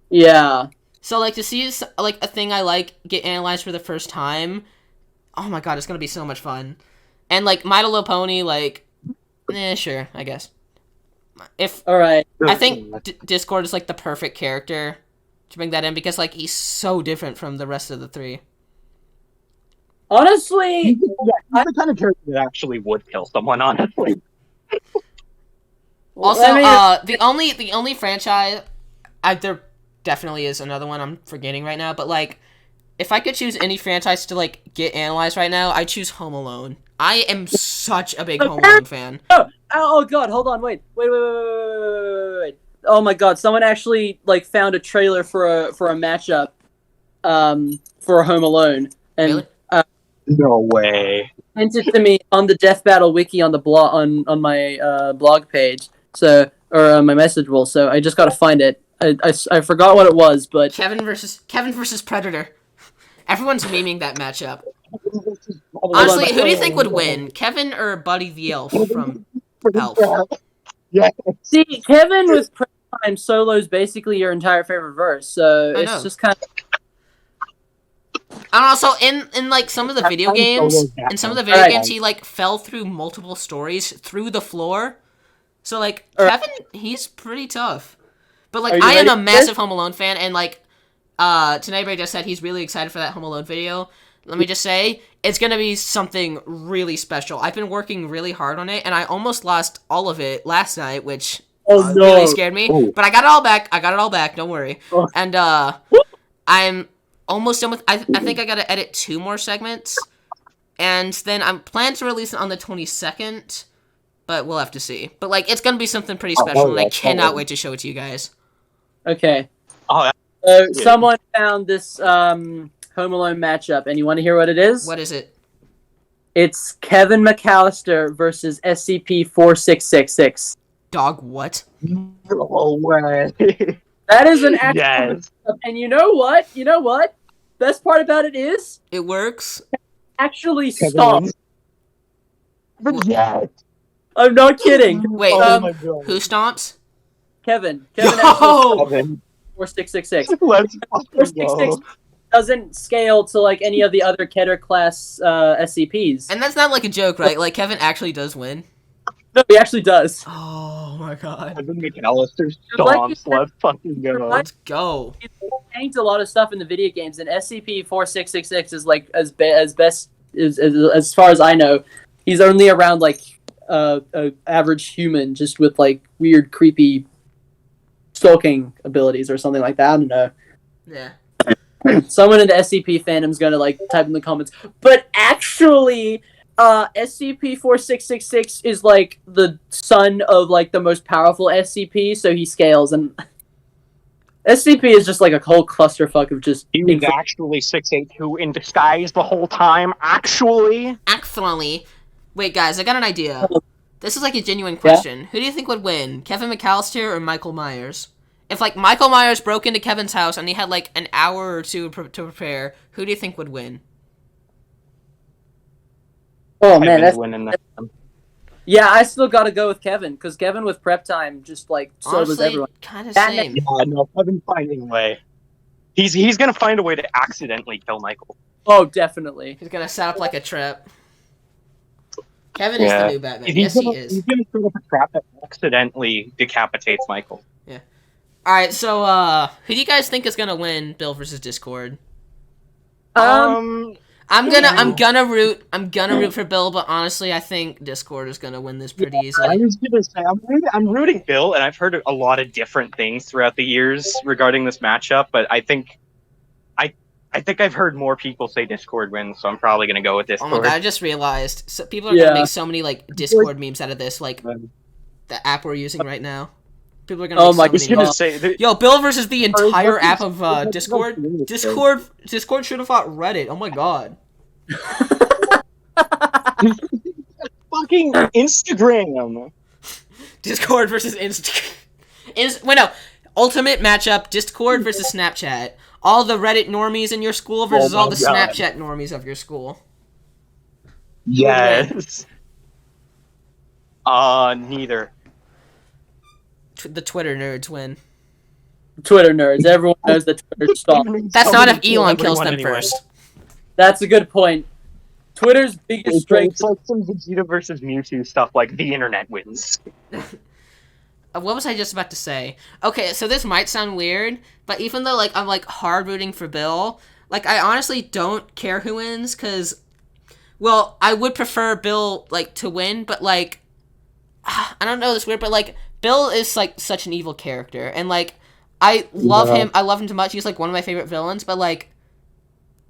Yeah. So like to see like a thing I like get analyzed for the first time, oh my god, it's gonna be so much fun. And like My Little Pony, like, sure, I guess. All right. I think Discord is like the perfect character to bring that in, because like he's so different from the rest of the three. Honestly, He's the kind of character that actually would kill someone, honestly. Also, the only franchise, there definitely is another one I'm forgetting right now, but like, if I could choose any franchise to like get analyzed right now, I choose Home Alone. I am such a big Home Alone fan. Oh god, hold on, wait. Oh my god, someone actually like found a trailer for a matchup, for Home Alone, and Really? No way. sent it to me on the Death Battle wiki on the blog on my blog page. So, or my message wall. So I just gotta find it. I forgot what it was, but Kevin versus Predator. Everyone's memeing that matchup. Honestly, who do you think would win, Kevin or Buddy the Elf from Elf? Yeah. see, Kevin with Prep Time solos basically your entire favorite verse, so I it's know. just kind of. And also in like some of the video games, he like fell through multiple stories through the floor. So like Kevin, he's pretty tough. But like I am a massive Home Alone fan, and like Tonight just said he's really excited for that Home Alone video. Let me just say, it's gonna be something really special. I've been working really hard on it, and I almost lost all of it last night, which really scared me. Oh. But I got it all back. Don't worry. And I'm almost done with. I think I gotta edit 2 more segments, and then I'm planning to release it on the 22nd. But we'll have to see. But like, it's gonna be something pretty special, and I cannot wait to show it to you guys. Okay. Oh, So someone found this Home Alone matchup, and you want to hear what it is? What is it? It's Kevin McAllister versus SCP-4666. Dog, what? no way. That is an actual Yes. matchup, and you know what? Best part about it is It works. actually stop. Yes. I'm not kidding. Wait, Oh my God. who stomps? Kevin Yo! actually 4666. Let's fucking 4666 go. doesn't scale to like any of the other Keter class SCPs. And that's not like a joke, right? Like, Kevin actually does win. No, he actually does. Oh my god. Kevin McAllister Like you stomps. said- Let's fucking go. Let's go. He's tanked a lot of stuff in the video games, and SCP-4666 is like as best as far as I know, he's only around like a average human, just with like weird, creepy stalking abilities or something like that. I don't know. Yeah. Someone in the SCP fandom's gonna like type in the comments, but actually, SCP-4666 is like the son of like the most powerful SCP, so he scales, and SCP is just like a whole clusterfuck of just. He was actually 682 in disguise the whole time, actually. Actually. Wait, guys, I got an idea. This is like a genuine question. Who do you think would win, Kevin McAllister or Michael Myers? If like Michael Myers broke into Kevin's house and he had like an hour or two to prepare, who do you think would win? Oh man, Kevin's that's winning that one. yeah. I still gotta go with Kevin because Kevin with prep time just like solos Honestly, everyone. kind of Batman- same. Yeah, no, Kevin's finding a way. He's gonna find a way to accidentally kill Michael. Oh, definitely. He's gonna set up like a trap. Kevin is the new Batman. Yes, he is. He's gonna set up a trap that accidentally decapitates Michael. Alright, so, who do you guys think is gonna win Bill versus Discord? Um, I'm gonna root for Bill, but honestly, I think Discord is gonna win this pretty I easily. was gonna say I'm rooting Bill, and I've heard a lot of different things throughout the years regarding this matchup. But I think I've heard more people say Discord wins, so I'm probably gonna go with Oh Discord. my god, I just realized. So people are gonna make so many, like, Discord memes out of this, like, the app we're using right now. People are gonna make my I was so many gonna memes. say Yo, Bill versus the entire app of, Discord. Discord should have fought Reddit. Oh my god. fucking Instagram. Discord versus Instagram. Wait, no. Ultimate matchup, Discord versus Snapchat. All the Reddit normies in your school versus all the God. Snapchat normies of your school. Yes. Neither. The Twitter nerds win. Twitter nerds. Everyone knows that Twitter's soft. That's not if Elon kills them first. That's a good point. Twitter's biggest strength. It's like some Vegeta versus Mewtwo stuff, like the internet wins. What was I just about to say? Okay, so this might sound weird, but even though like I'm like hard rooting for Bill, like I honestly don't care who wins, because, well, I would prefer Bill like to win, but like I don't know, this weird, but like Bill is like such an evil character, and like I love him. I love him too much. He's like one of my favorite villains, but like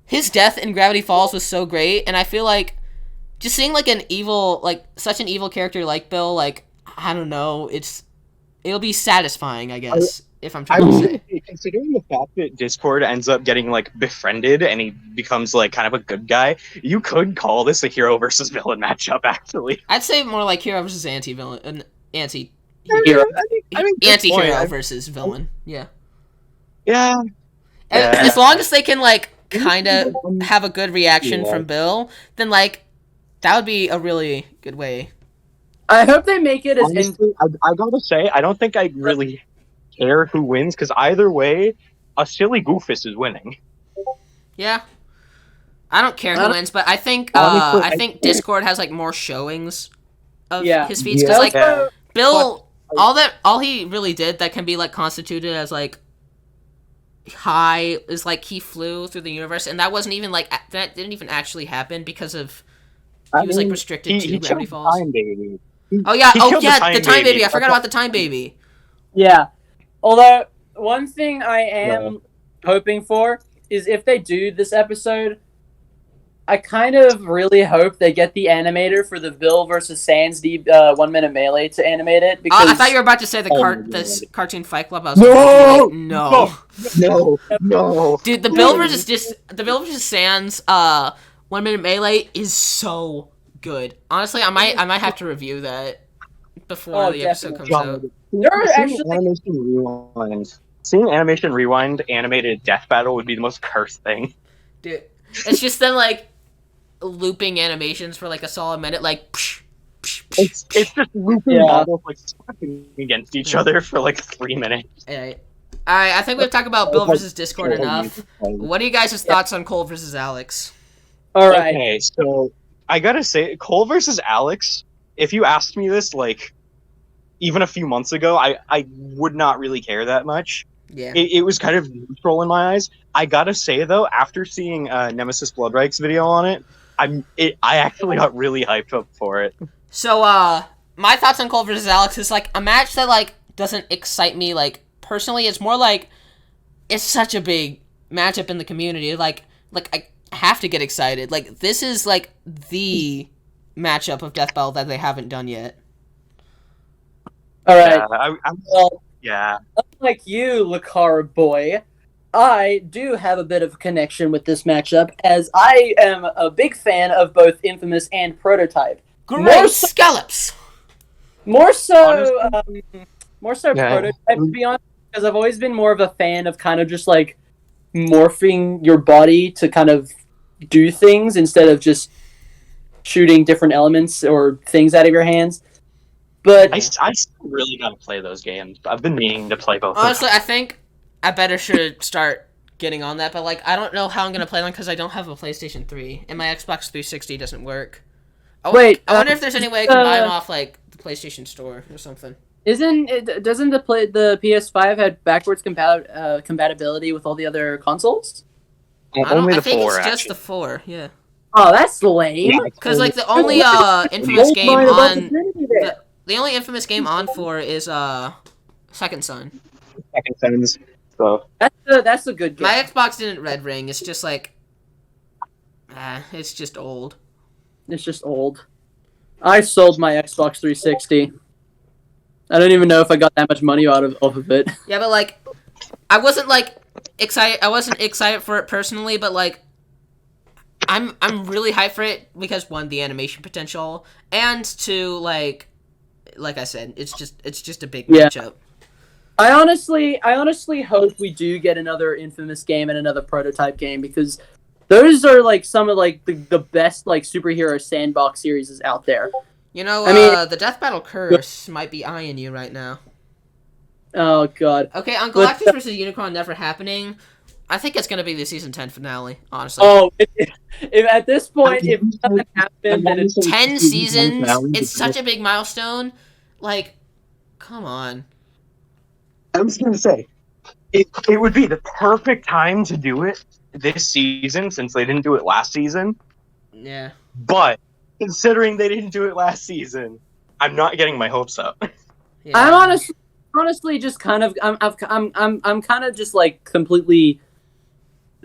his death in Gravity Falls was so great, and I feel like just seeing like such an evil character like Bill, like I don't know, it'll be satisfying, I guess, if I'm trying to say. Considering the fact that Discord ends up getting like befriended and he becomes like kind of a good guy, you could call this a hero versus villain matchup. Actually, I'd say more like hero versus anti-villain, anti-hero versus villain. Yeah. Yeah. As long as they can like kind of have a good reaction from Bill, then like that would be a really good way. I hope they make it as. Honestly, I gotta say, I don't think I really care who wins, because either way, a silly Goofus is winning. Yeah. I don't care who wins, but I think I think Discord has like more showings of his feats, because like Bill, all he really did that can be like constituted as like high is like he flew through the universe, and that wasn't even like that didn't even actually happen because of he was like restricted to Gravity Falls. Time Baby. Oh yeah, the time baby. I forgot about the time baby. Yeah. Although one thing I am hoping for is if they do this episode, I kind of really hope they get the animator for the Bill versus Sans 1 minute melee to animate it. Because I thought you were about to say the cartoon Fight Club. I was no. Dude, the Bill versus Sans 1 minute melee is so good. Honestly, I might have to review that before the episode comes out. Seeing Animation Rewind animated death battle would be the most cursed thing. Dude, it's just them like looping animations for like a solid minute, like. It's just looping models like slapping against each other for like 3 minutes. Alright, I think we've talked about Bill versus Discord enough. What are you guys' thoughts on Cole versus Alex? Alright. Okay, so I gotta say, Cole versus Alex, if you asked me this like even a few months ago, I would not really care that much. Yeah. It was kind of neutral in my eyes. I gotta say though, after seeing Nemesis Bloodreich's video on it, I actually got really hyped up for it. So my thoughts on Cole versus Alex is like a match that like doesn't excite me like personally. It's more like it's such a big matchup in the community. Like I have to get excited. Like this is like the matchup of Death Battle that they haven't done yet. All right. Yeah. Unlike you, Lakara boy, I do have a bit of a connection with this matchup, as I am a big fan of both Infamous and Prototype. Great scallops. More so Prototype, to be honest, because I've always been more of a fan of kind of just like morphing your body to kind of do things instead of just shooting different elements or things out of your hands. But I still really gotta play those games. I've been meaning to play both. Honestly, I think I better should start getting on that, but like I don't know how I'm gonna play them because I don't have a PlayStation 3 and my Xbox 360 doesn't work. I wonder if there's any way I can buy them off like the PlayStation Store or something. Doesn't the PS5 have backwards compatibility with all the other consoles? Only I the think 4, it's just actually. the 4. Yeah. Oh, that's lame. Because like the only infamous game on the only infamous game on 4 is Second Son. Second Sons. So that's a good game. My Xbox didn't red ring. It's just like, it's just old. It's just old. I sold my Xbox 360. I don't even know if I got that much money off of it. Yeah, but like, I wasn't like excited. I wasn't excited for it personally, but like, I'm really hyped for it because one, the animation potential, and two, like I said, it's just a big matchup. I honestly hope we do get another Infamous game and another Prototype game, because those are like some of like the best like superhero sandbox series out there. You know, I mean, the Death Battle curse might be eyeing you right now. Oh god. Okay, on Galactus vs. Unicron never happening, I think it's gonna be the season 10 finale, honestly. Oh, if at this point, if nothing happened, then it's 10 seasons. It's such a big milestone. Like, come on. I was gonna say, it would be the perfect time to do it this season, since they didn't do it last season. Yeah. But considering they didn't do it last season, I'm not getting my hopes up. Yeah. I'm honestly just kind of I'm kind of just like completely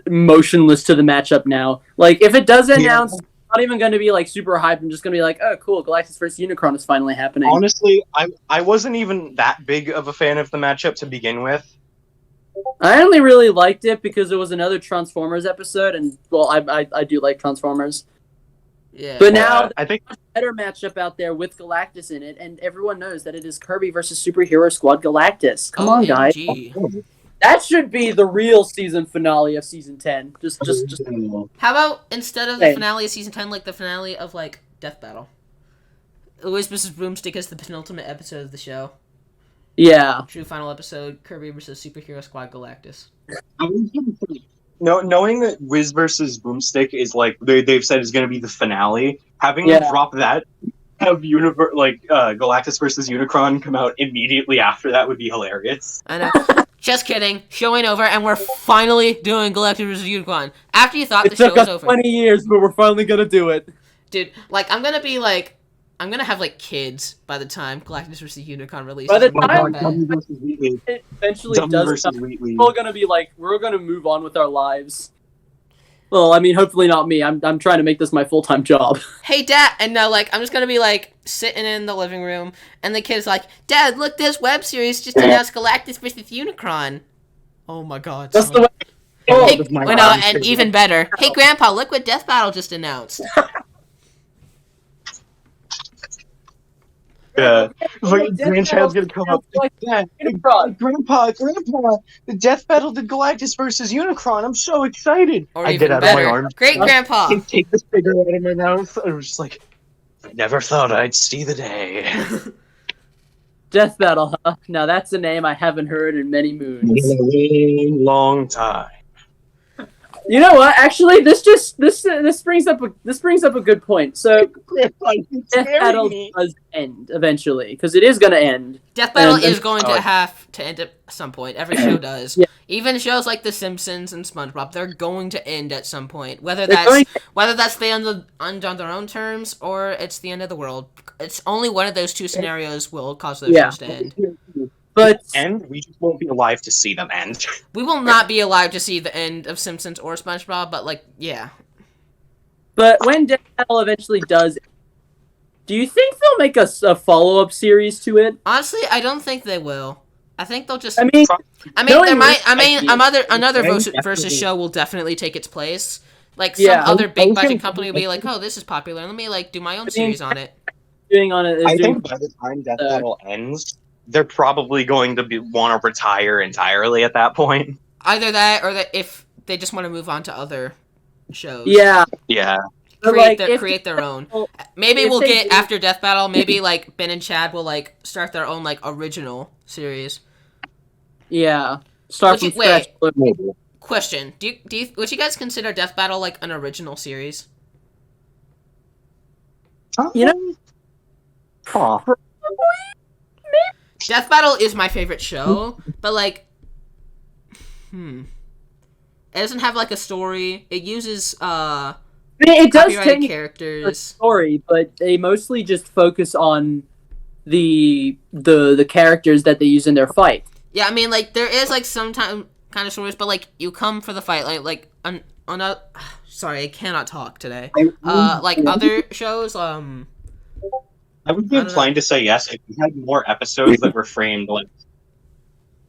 motionless to the matchup now. Like, if it does announce, I'm not even going to be like super hyped. I'm just going to be like, oh cool, Galactus vs. Unicron is finally happening. Honestly, I wasn't even that big of a fan of the matchup to begin with. I only really liked it because it was another Transformers episode, and well, I do like Transformers. Yeah. But now I think there's a better matchup out there with Galactus in it, and everyone knows that it is Kirby versus Superhero Squad Galactus. Come on, guys. OMG. That should be the real season finale of season 10. Just How about instead of the finale of season 10, like the finale of like Death Battle? Wiz vs. Broomstick is the penultimate episode of the show. yeah. True final episode, Kirby versus Superhero Squad Galactus. No, knowing that Wiz versus Boomstick is like they've said is going to be the finale, having them drop that, have Galactus versus Unicron come out immediately after that would be hilarious. I know. Just kidding. Showing over, and we're finally doing Galactus vs. Unicron. After you thought the show was over. 20 years, but we're finally gonna do it. Dude, like, I'm gonna have, like, kids by the time Galactus vs. Unicron releases. By the time it eventually does come, we're all gonna be like, we're gonna move on with our lives. Well, I mean, hopefully not me. I'm trying to make this my full-time job. Hey, Dad, and now, like, I'm just gonna be, like, sitting in the living room, and the kid's like, Dad, look, this web series just announced Galactus vs. Unicron. Oh my god. That's the way. Hey, and even better. Hey, Grandpa, look what Death Battle just announced. Yeah, grandchild's gonna come up. Grandpa, the Death Battle did Galactus versus Unicron. I'm so excited. Or I even get out better. of my arms. Great Grandpa. Take this figure out of my mouth. I was just like, I never thought I'd see the day. Death Battle, huh? Now that's a name I haven't heard in many moons. In a long time. You know what? Actually, this brings up a good point. So Death Battle does end eventually, because it is going to end. Death Battle is going to have to end at some point. Every show does. Yeah. Even shows like The Simpsons and SpongeBob, they're going to end at some point. Whether that's the end on their own terms or it's the end of the world. It's only one of those two scenarios will cause those shows to end. But we just won't be alive to see them end. We will not be alive to see the end of Simpsons or SpongeBob, but like, yeah. But when Death Battle eventually does, do you think they'll make a follow-up series to it? Honestly, I don't think they will. I think they'll just. Another versus show will definitely take its place. Like some other big budget company will be like, "Oh, this is popular. Let me like do my own series on it." I think by the time Death Battle ends, they're probably going to want to retire entirely at that point. Either that, or that if they just want to move on to other shows. Yeah. Create their own. Maybe we'll get after Death Battle. Maybe like Ben and Chad will like start their own like original series. Yeah. Start from scratch. Question: would you guys consider Death Battle like an original series? You know. Death Battle is my favorite show, but like, it doesn't have like a story. It uses it does copyrighted characters. A story, but they mostly just focus on the characters that they use in their fight. Yeah, I mean, like there is like some kind of stories, but like you come for the fight, sorry, I cannot talk today. Like other shows, I would be inclined to say yes if we had more episodes that were framed like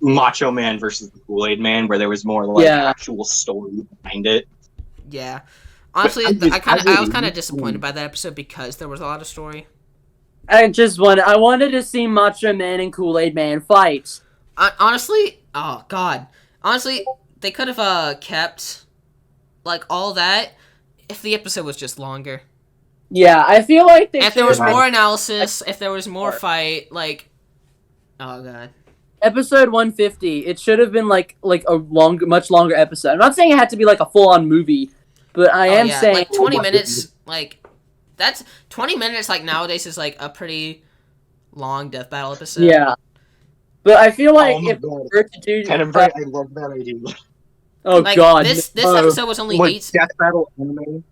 Macho Man versus the Kool-Aid Man, where there was more like actual story behind it. Yeah. Honestly, I was kind of disappointed by that episode because there was a lot of story. I wanted to see Macho Man and Kool-Aid Man fight. Honestly, oh god, honestly, they could have kept like all that if the episode was just longer. Yeah, I feel like if there was more analysis, if there was more fight, like, oh god. Episode 150, it should have been like a much longer episode. I'm not saying it had to be like a full-on movie, but I am saying like 20 minutes. Like that's 20 minutes. Like nowadays is like a pretty long death battle episode. Yeah, but I feel like if we were to do, I love that idea. Oh like, god, this episode was only like 8. Death battle anime.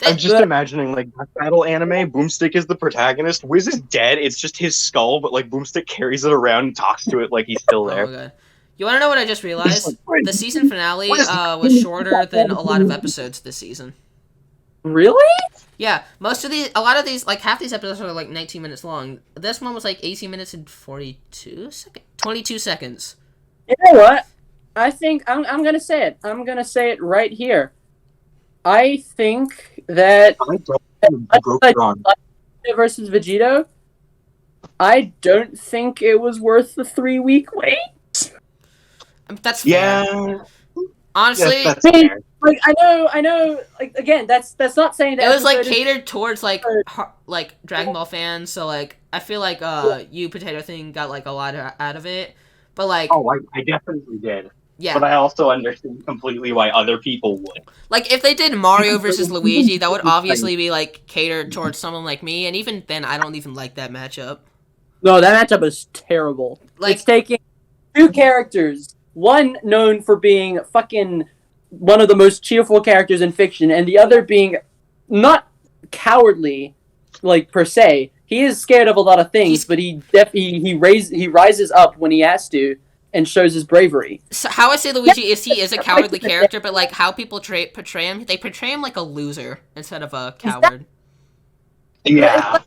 I'm just imagining, like, Death Battle anime, Boomstick is the protagonist, Wiz is dead, it's just his skull, but, like, Boomstick carries it around and talks to it like he's still there. Oh, God. You want to know what I just realized? The season finale was shorter than a lot of episodes this season. Really? Yeah, a lot of these, like, half these episodes are, like, 19 minutes long. This one was, like, 18 minutes and 22 seconds. You know what? I think, I'm gonna say it. I'm gonna say it right here. I think that versus Vegito, I don't think it was worth the 3-week wait. That's fair. Yeah. Honestly, yes, that's fair. Like I know. Like again, that's not saying that it was like catered towards like Dragon Ball fans. So like I feel like you Potato Thing got like a lot out of it, but like I definitely did. Yeah. But I also understand completely why other people would. Like, if they did Mario versus Luigi, that would obviously be, like, catered towards someone like me, and even then, I don't even like that matchup. No, that matchup is terrible. Like, it's taking 2 characters, one known for being fucking one of the most cheerful characters in fiction, and the other being not cowardly, like, per se. He is scared of a lot of things, but he rises up when he has to, and shows his bravery. So how I say Luigi is he is a cowardly character, but like how people portray him, they portray him like a loser instead of a coward. Yeah.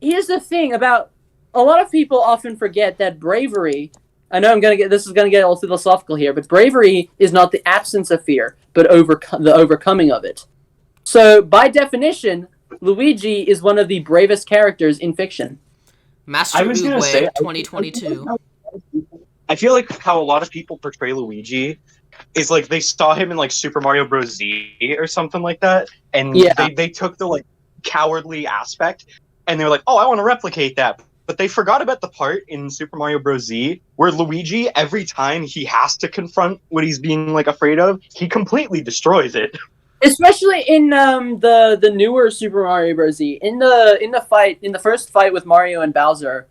Here's the thing about a lot of people often forget that bravery. I know this is gonna get all philosophical here, but bravery is not the absence of fear, but the overcoming of it. So by definition, Luigi is one of the bravest characters in fiction. Master Oogway 2022. I feel like how a lot of people portray Luigi is like they saw him in like Super Mario Bros. Z or something like that, and they took the like cowardly aspect and they were like, oh, I want to replicate that. But they forgot about the part in Super Mario Bros. Z where Luigi, every time he has to confront what he's being like afraid of, he completely destroys it. Especially in the newer Super Mario Bros. Z. In the first fight with Mario and Bowser,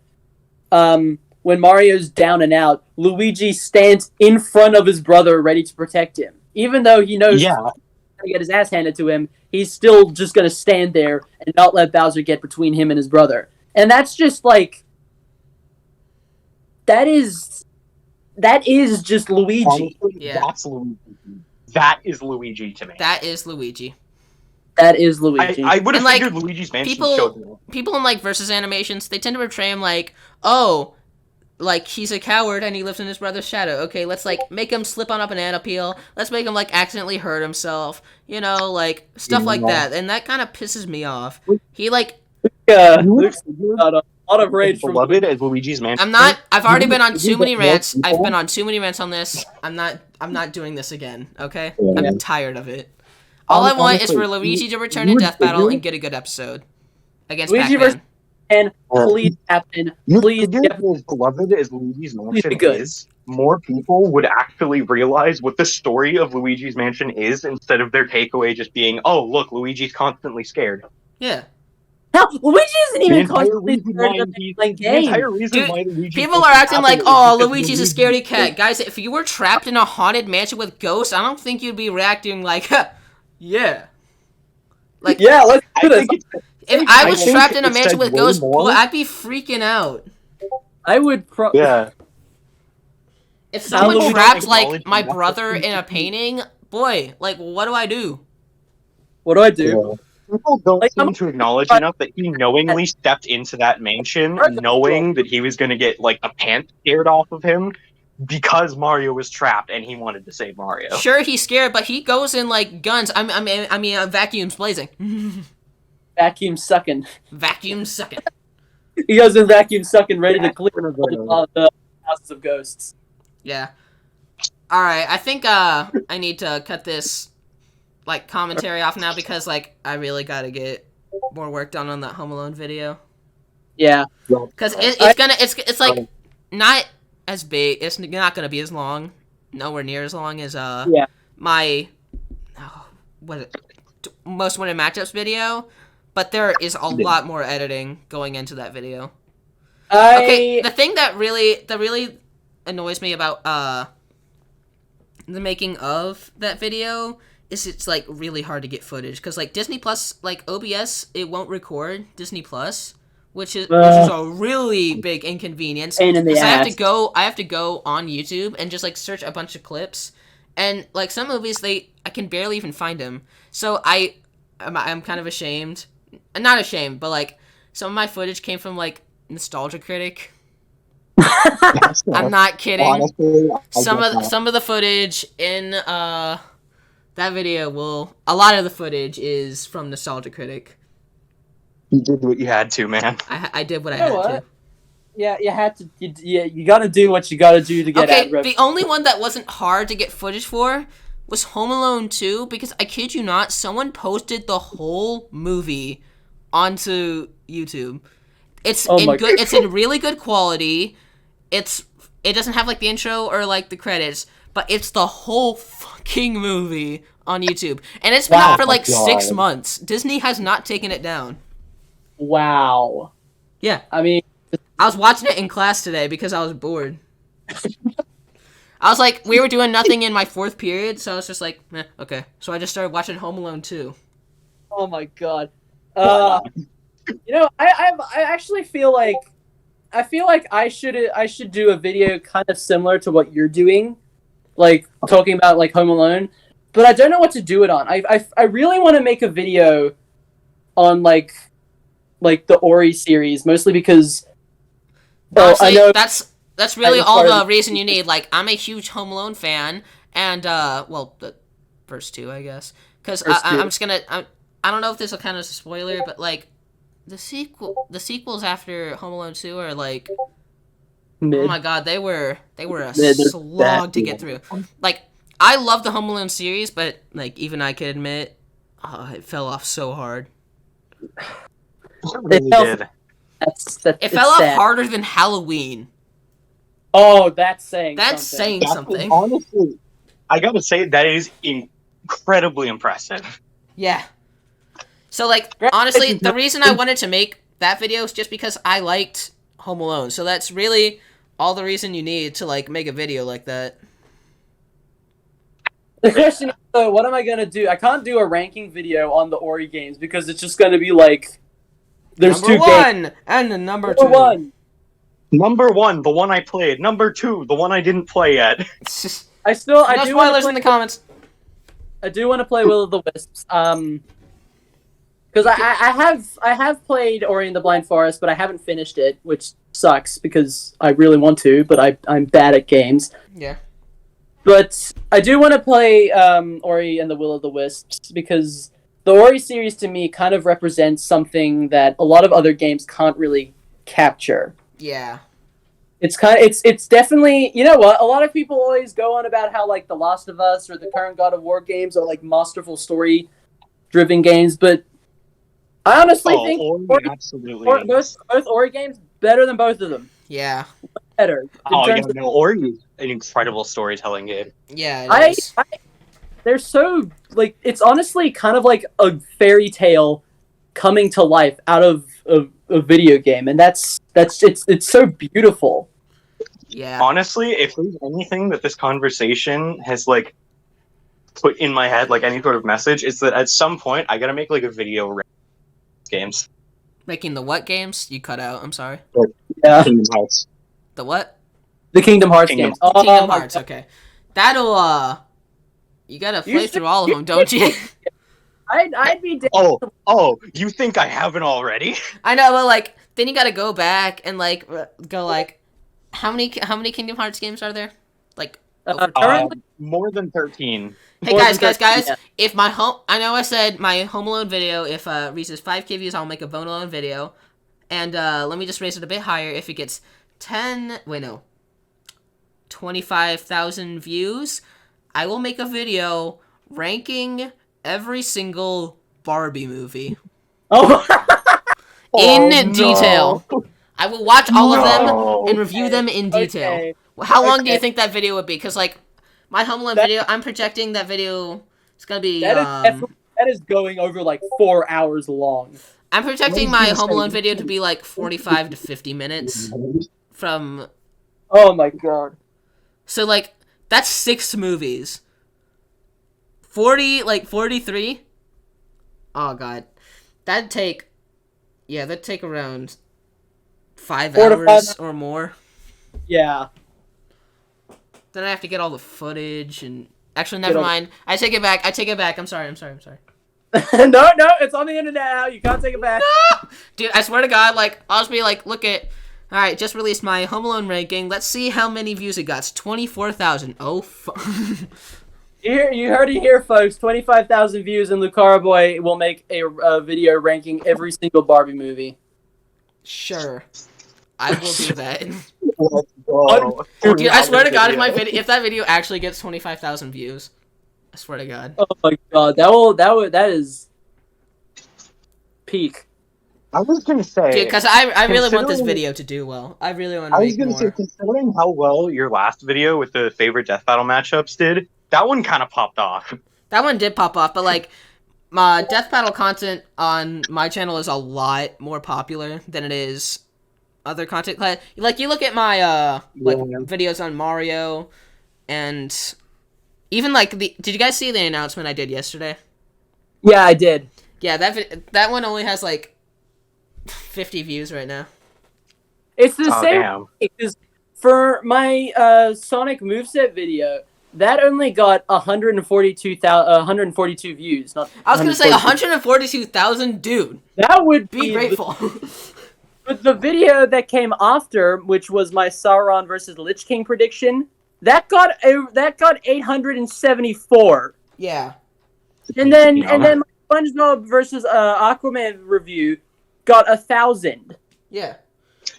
when Mario's down and out, Luigi stands in front of his brother ready to protect him. Even though he knows he's going to get his ass handed to him, he's still just going to stand there and not let Bowser get between him and his brother. And that's just like... That is just Luigi. Honestly, that's Luigi. That is Luigi to me. That is Luigi. That is Luigi. I would have figured Luigi's Mansion showed me. People in like versus animations, they tend to portray him like, oh, like he's a coward and he lives in his brother's shadow. Okay, let's like make him slip on a banana peel. Let's make him like accidentally hurt himself. You know, like stuff like that. And that kind of pisses me off. He like Luke's got a lot of rage from Beloved as Luigi's Mansion. I've already been on too many rants. I've been on too many rants on this. I'm not doing this again, okay? I'm tired of it. All I want is for Luigi to return in Death Battle and get a good episode against Pac-Man. And please happen. Please as beloved as Luigi's Mansion is, more people would actually realize what the story of Luigi's Mansion is instead of their takeaway just being, oh, look, Luigi's constantly scared. Yeah. Hell, Luigi isn't even constantly scared of the game. Dude, people are acting like, oh, Luigi's a scaredy cat. Guys, if you were trapped in a haunted mansion with ghosts, I don't think you'd be reacting like, yeah. Like, yeah, let's do this. If I was trapped in a mansion with ghosts, boy, I'd be freaking out. I would If someone trapped, like, my brother in a painting, boy, like, what do I do? What do I do? People don't seem to acknowledge enough that he knowingly stepped into that mansion knowing that he was going to get, like, the pants scared off of him because Mario was trapped and he wanted to save Mario. Sure, he's scared, but he goes in like guns. Vacuums blazing. Vacuum sucking. Vacuum sucking. He goes in vacuum sucking, ready to clear the houses of ghosts. Yeah. All right, I think I need to cut this like commentary off now because like I really gotta get more work done on that Home Alone video. Yeah. Because it's like not as big. It's not gonna be as long. Nowhere near as long as my most wanted matchups video. But there is a lot more editing going into that video. Okay, the thing that really annoys me about the making of that video is it's like really hard to get footage because like Disney Plus, like OBS, it won't record Disney Plus, which is a really big inconvenience. Pain in the ass. I have to go on YouTube and just like search a bunch of clips, and like some movies I can barely even find them. So I'm kind of ashamed. Not ashamed, but like some of my footage came from like Nostalgia Critic. I'm not kidding. Honestly, some of the footage in that video a lot of the footage is from Nostalgia Critic. You did what you had to, man. I did what I had to. Yeah, you had to. You gotta do what you gotta do to get Okay, at the only one that wasn't hard to get footage for was Home Alone 2 because I kid you not, someone posted the whole movie onto YouTube. It's in really good quality. It doesn't have like the intro or like the credits, but it's the whole fucking movie on YouTube. And it's been out for like 6 months. Disney has not taken it down. Wow. Yeah. I mean, I was watching it in class today because I was bored. I was like, we were doing nothing in my 4th period, so I was just like, okay. So I just started watching Home Alone 2. Oh my god. You know, I actually feel like I should do a video kind of similar to what you're doing, like talking about like Home Alone, but I don't know what to do it on. I really want to make a video on like the Ori series, mostly because honestly, I know that's really all the reason you need. Like, I'm a huge Home Alone fan, and the first 2, I guess, because I'm just gonna. I don't know if this will count as a spoiler, but like the sequels after Home Alone 2 are like, mid. Oh my god, they were a slog to get through. Like, I love the Home Alone series, but like even I could admit, it fell off so hard. It really did. It fell off harder than Halloween. Oh, that's saying something. Honestly, I gotta say that is incredibly impressive. Yeah. So, like, honestly, the reason I wanted to make that video is just because I liked Home Alone. So that's really all the reason you need to, like, make a video like that. The question is, though, what am I going to do? I can't do a ranking video on the Ori games because it's just going to be, like, there's number 2 1 games. And the number 2. Number 1, the one I played. Number 2, the one I didn't play yet. No spoilers in the comments. I do want to play Will of the Wisps. Because I have played Ori and the Blind Forest, but I haven't finished it, which sucks because I really want to, but I'm bad at games. Yeah. But I do want to play Ori and the Will of the Wisps because the Ori series to me kind of represents something that a lot of other games can't really capture. Yeah. It's definitely, you know what, a lot of people always go on about how like The Last of Us or the current God of War games are like masterful story driven games, but I honestly think both Ori games better than both of them. Yeah. Better. Ori is an incredible storytelling game. Yeah, it is. They're so like it's honestly kind of like a fairy tale coming to life out of a video game, and it's so beautiful. Yeah. Honestly, if there's anything that this conversation has like put in my head, like any sort of message, is that at some point I gotta make like a video games. Making the what games? You cut out. I'm sorry. Yeah. Kingdom Hearts. The what? The Kingdom Hearts games. Kingdom Hearts. Okay. That'll you gotta play through all of them, don't you? I'd be down. Oh, you think I haven't already? I know, but then you gotta go back and go how many Kingdom Hearts games are there? Like over currently, more than 13. Hey More guys, than guys, 13, guys! yeah. If my home, I know I said my Home Alone video. If reaches 5K views, I'll make a Home Alone video. And let me just raise it a bit higher. If it gets 25,000 views, I will make a video ranking every single Barbie movie Oh, in detail. I will watch all of them No. and review them in detail. okay. How long do you Okay. think that video would be? Because like my Home Alone That- video, I'm projecting that video is gonna be. that is going over like 4 hours long. I'm projecting What my is Home this? Alone video to be like 45 to 50 minutes from. Oh my god. So like that's 6 movies. 43. Oh god, that'd take around 5 4 to 5 hours or more. Yeah. Then I have to get all the footage and actually never mind. I take it back. I'm sorry. No, it's on the internet now. You can't take it back. Dude, I swear to God, like I'll just be like, look at. All right, just released my Home Alone ranking. Let's see how many views it got. It's 24,000. Oh, You heard it here, folks. 25,000 views, and Lucara Boy will make a video ranking every single Barbie movie. sure. I will do that. Let's go. Dude, I swear to God, if that video actually gets 25,000 views, I swear to God. Oh my god, that is peak. I was gonna say, Dude, because I really want this considering- video to do well. I really want to I was make gonna more. say, considering how well your last video with the favorite death battle matchups did, that one kind of popped off. That one did pop off, but like my death battle content on my channel is a lot more popular than it is other content. Like you look at my videos on Mario, and even like did you guys see the announcement I did yesterday? Yeah, I did. Yeah, that one only has like 50 views right now. It's the same Damn. because for my Sonic moveset video, that only got 142 views. Not I was gonna say 142. 142,000, dude. That would Be grateful. But the video that came after, which was my Sauron versus Lich King prediction, that got 874. Yeah. And then my SpongeBob versus Aquaman review got 1,000. Yeah.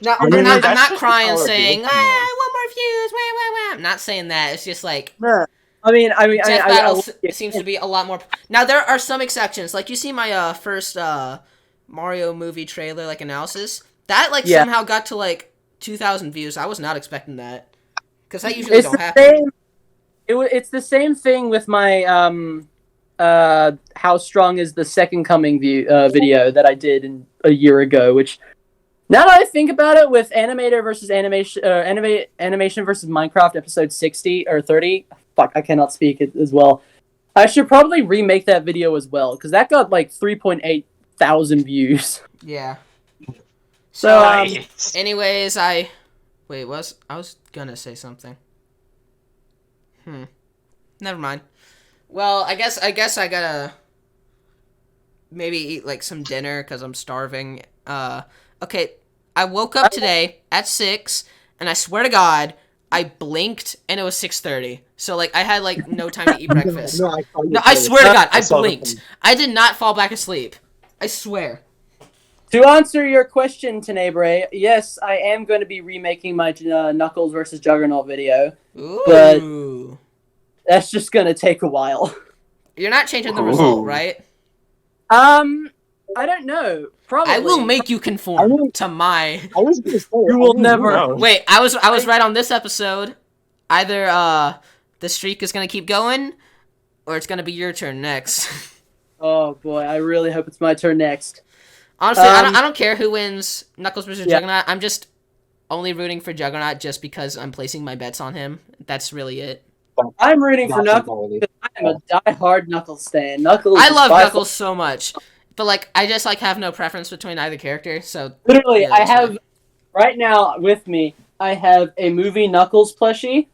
Now, I I'm mean, not that's just crying how it saying, feels, I man. want more views, wah. I'm not saying that. It's just like, I mean, Death Battle seems to be a lot more. Now, there are some exceptions. Like, you see my first Mario movie trailer, like, analysis. That, like, somehow got to, like, 2,000 views. I was not expecting that. Because that usually don't happen. It's the same thing with my How Strong is the Second Coming video that I did a year ago, which... Now that I think about it, with animator versus animation versus Minecraft episode 60 or 30, fuck, I cannot speak it as well. I should probably remake that video as well, because that got like 3.8 thousand views. Yeah. So, anyways, I was gonna say something. Never mind. Well, I guess I gotta maybe eat like some dinner because I'm starving. Okay, I woke up today at 6, and I swear to God, I blinked and it was 6:30. So like I had like no time to eat breakfast. No, I swear to God, I saw the blinked. thing. I did not fall back asleep. I swear. to answer your question, Tenebre, yes, I am going to be remaking my Knuckles versus Juggernaut video. Ooh. But- That's just going to take a while. You're not changing the result, Ooh. right? I don't know. Probably. I will make you conform I mean- to my. I was gonna say, You will never- Wait, I was right on this episode. Either the streak is gonna keep going, or it's gonna be your turn next. Oh boy, I really hope it's my turn next. Honestly, I don't care who wins Knuckles versus Yeah. Juggernaut. I'm just only rooting for Juggernaut just because I'm placing my bets on him. That's really it. I'm rooting for Knuckles because I'm a die-hard Knuckles stan. Knuckles. I is love by Knuckles so much, but like I just like have no preference between either character. So Literally, yeah, I that's have fine. right now with me. I have a movie Knuckles plushie,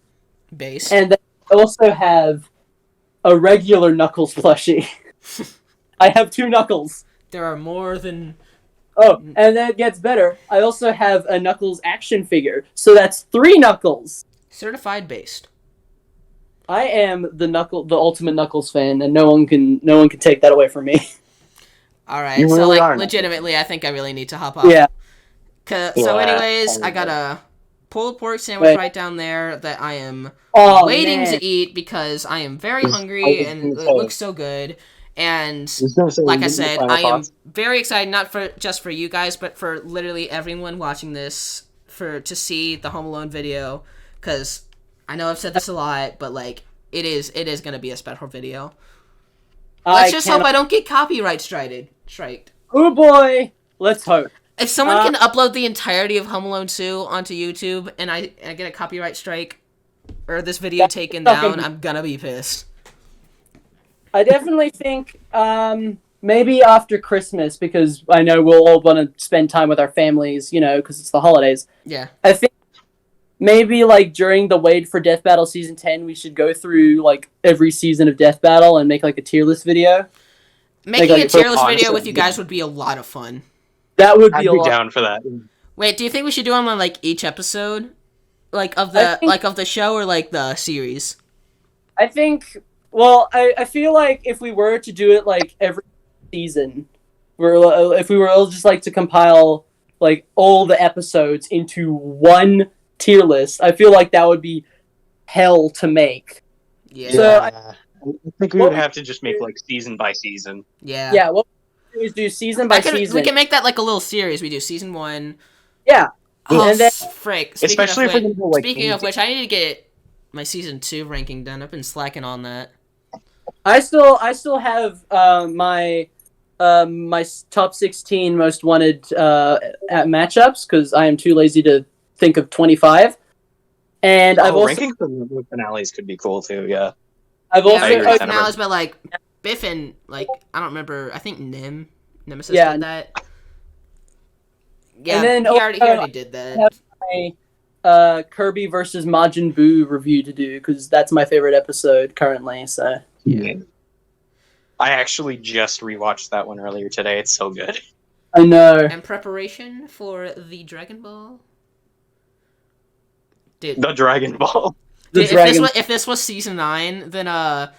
Base. and I also have a regular Knuckles plushie. I have 2 Knuckles. There are more than. Oh, and then it gets better. I also have a Knuckles action figure, so that's 3 Knuckles. Certified based. I am the ultimate Knuckles fan, and no one can take that away from me. All right, You so really like are. legitimately, I think I really need to hop off. Yeah. So, Yeah, anyways, I got a pulled pork sandwich Wait. right down there that I am Oh, waiting man. to eat because I am very I hungry was and gonna it say. looks so good. And was gonna say, like I your said, final I am thoughts? very excited, not for just for you guys, but for literally everyone watching this to see the Home Alone video, because I know I've said this a lot, but like it is gonna be a special video. Let's just hope I don't get copyright striked. Oh boy, let's hope. If someone can upload the entirety of Home Alone 2 onto YouTube and I get a copyright strike or this video taken down, I'm gonna be pissed. I definitely think maybe after Christmas, because I know we'll all want to spend time with our families, because it's the holidays. Yeah. I think maybe like during the Wait for Death Battle Season 10, we should go through like every season of Death Battle and make like a tier list video. Making like, a tier list video honestly, with you guys would be a lot of fun. That would be I'd a be lot. down for that. Wait, do you think we should do them on like each episode? Like of the show or like the series? I think, well, I feel like if we were to do it like every season, if we were all just like to compile like all the episodes into one tier list, I feel like that would be hell to make. Yeah. So I think we would have to just make like season by season. Yeah. Yeah, what we do is do season by season. We can make that like a little series. We do season 1. Yeah. Oh, And then- frick. Especially if we're gonna go, like, Speaking of which, I need to get my season 2 ranking done. I've been slacking on that. I still have my top 16 most wanted matchups because I am too lazy to think of 25. And I've also ranking for the finales could be cool too. Yeah. I've Yeah, also I agree. right now is but like Biff and like I don't remember. I think Nemesis did that. Yeah, And then he already did that. have my Kirby versus Majin Buu review to do because that's my favorite episode currently. So Yeah. I actually just rewatched that one earlier today. It's so good. I know. And preparation for the Dragon Ball. Dude, The Dragon Ball. if this was season 9, then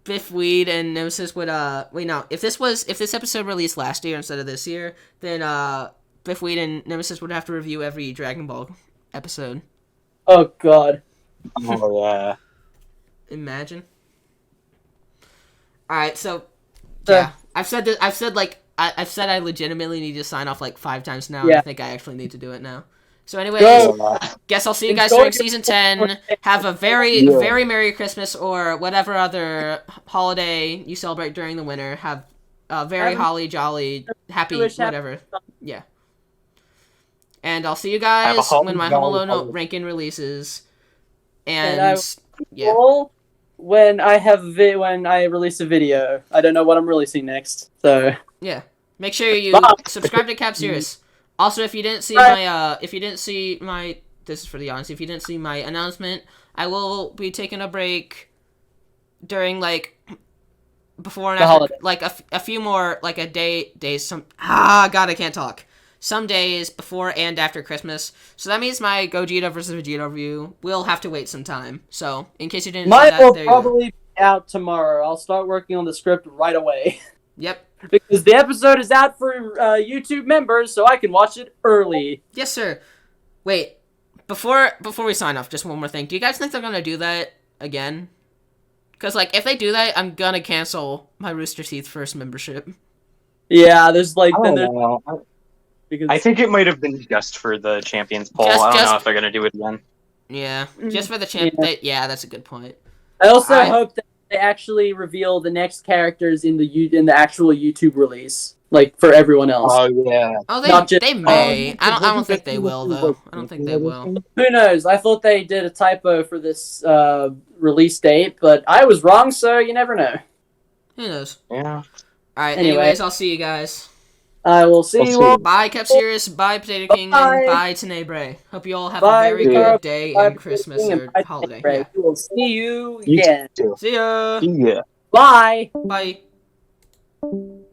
Biff, Weed, and Nemesis would wait no. If this episode released last year instead of this year, then Biff, Weed, and Nemesis would have to review every Dragon Ball episode. Oh God. Oh yeah. Imagine. All right, so yeah, I've said I legitimately need to sign off like 5 times now. And I think I actually need to do it now. So anyways, guess I'll see you guys during season 10. Have a very Merry Christmas or whatever other holiday you celebrate during the winter. Have a very holly jolly happy whatever. Yeah. And I'll see you guys when my Home Alone ranking releases. And yeah. When I release a video, I don't know what I'm releasing next. So yeah, make sure you subscribe to Capsirus. Also, if you didn't see my, this is for the audience. If you didn't see my announcement, I will be taking a break during like before and after, like a few more like a days. God, I can't talk. Some days before and after Christmas. So that means my Gogeta vs Vegito review will have to wait some time. So in case you didn't see that, mine will probably be out tomorrow. I'll start working on the script right away. Yep. Because the episode is out for YouTube members, so I can watch it early. Yes, sir. Wait, before we sign off, just one more thing. Do you guys think they're gonna do that again? Because like, if they do that, I'm gonna cancel my Rooster Teeth first membership. Yeah, there's like because I think it might have been just for the Champions poll. I don't know if they're gonna do it again. Yeah, just for the Yeah, that's a good point. I also hope that they actually reveal the next characters in the actual YouTube release, like for everyone else. Oh yeah. Oh, they may. I don't think they will though. I don't think they will. Who knows? I thought they did a typo for this release date, but I was wrong. So you never know. Who knows? Yeah. All right. Anyways, I'll see you guys. I will see you all. Bye, Capsirus. Bye, Potato King. And bye, Tenebrae. Hope you all have a very good day and Christmas or holiday. Yeah. We will see you again. See ya. Yeah. Bye. Bye.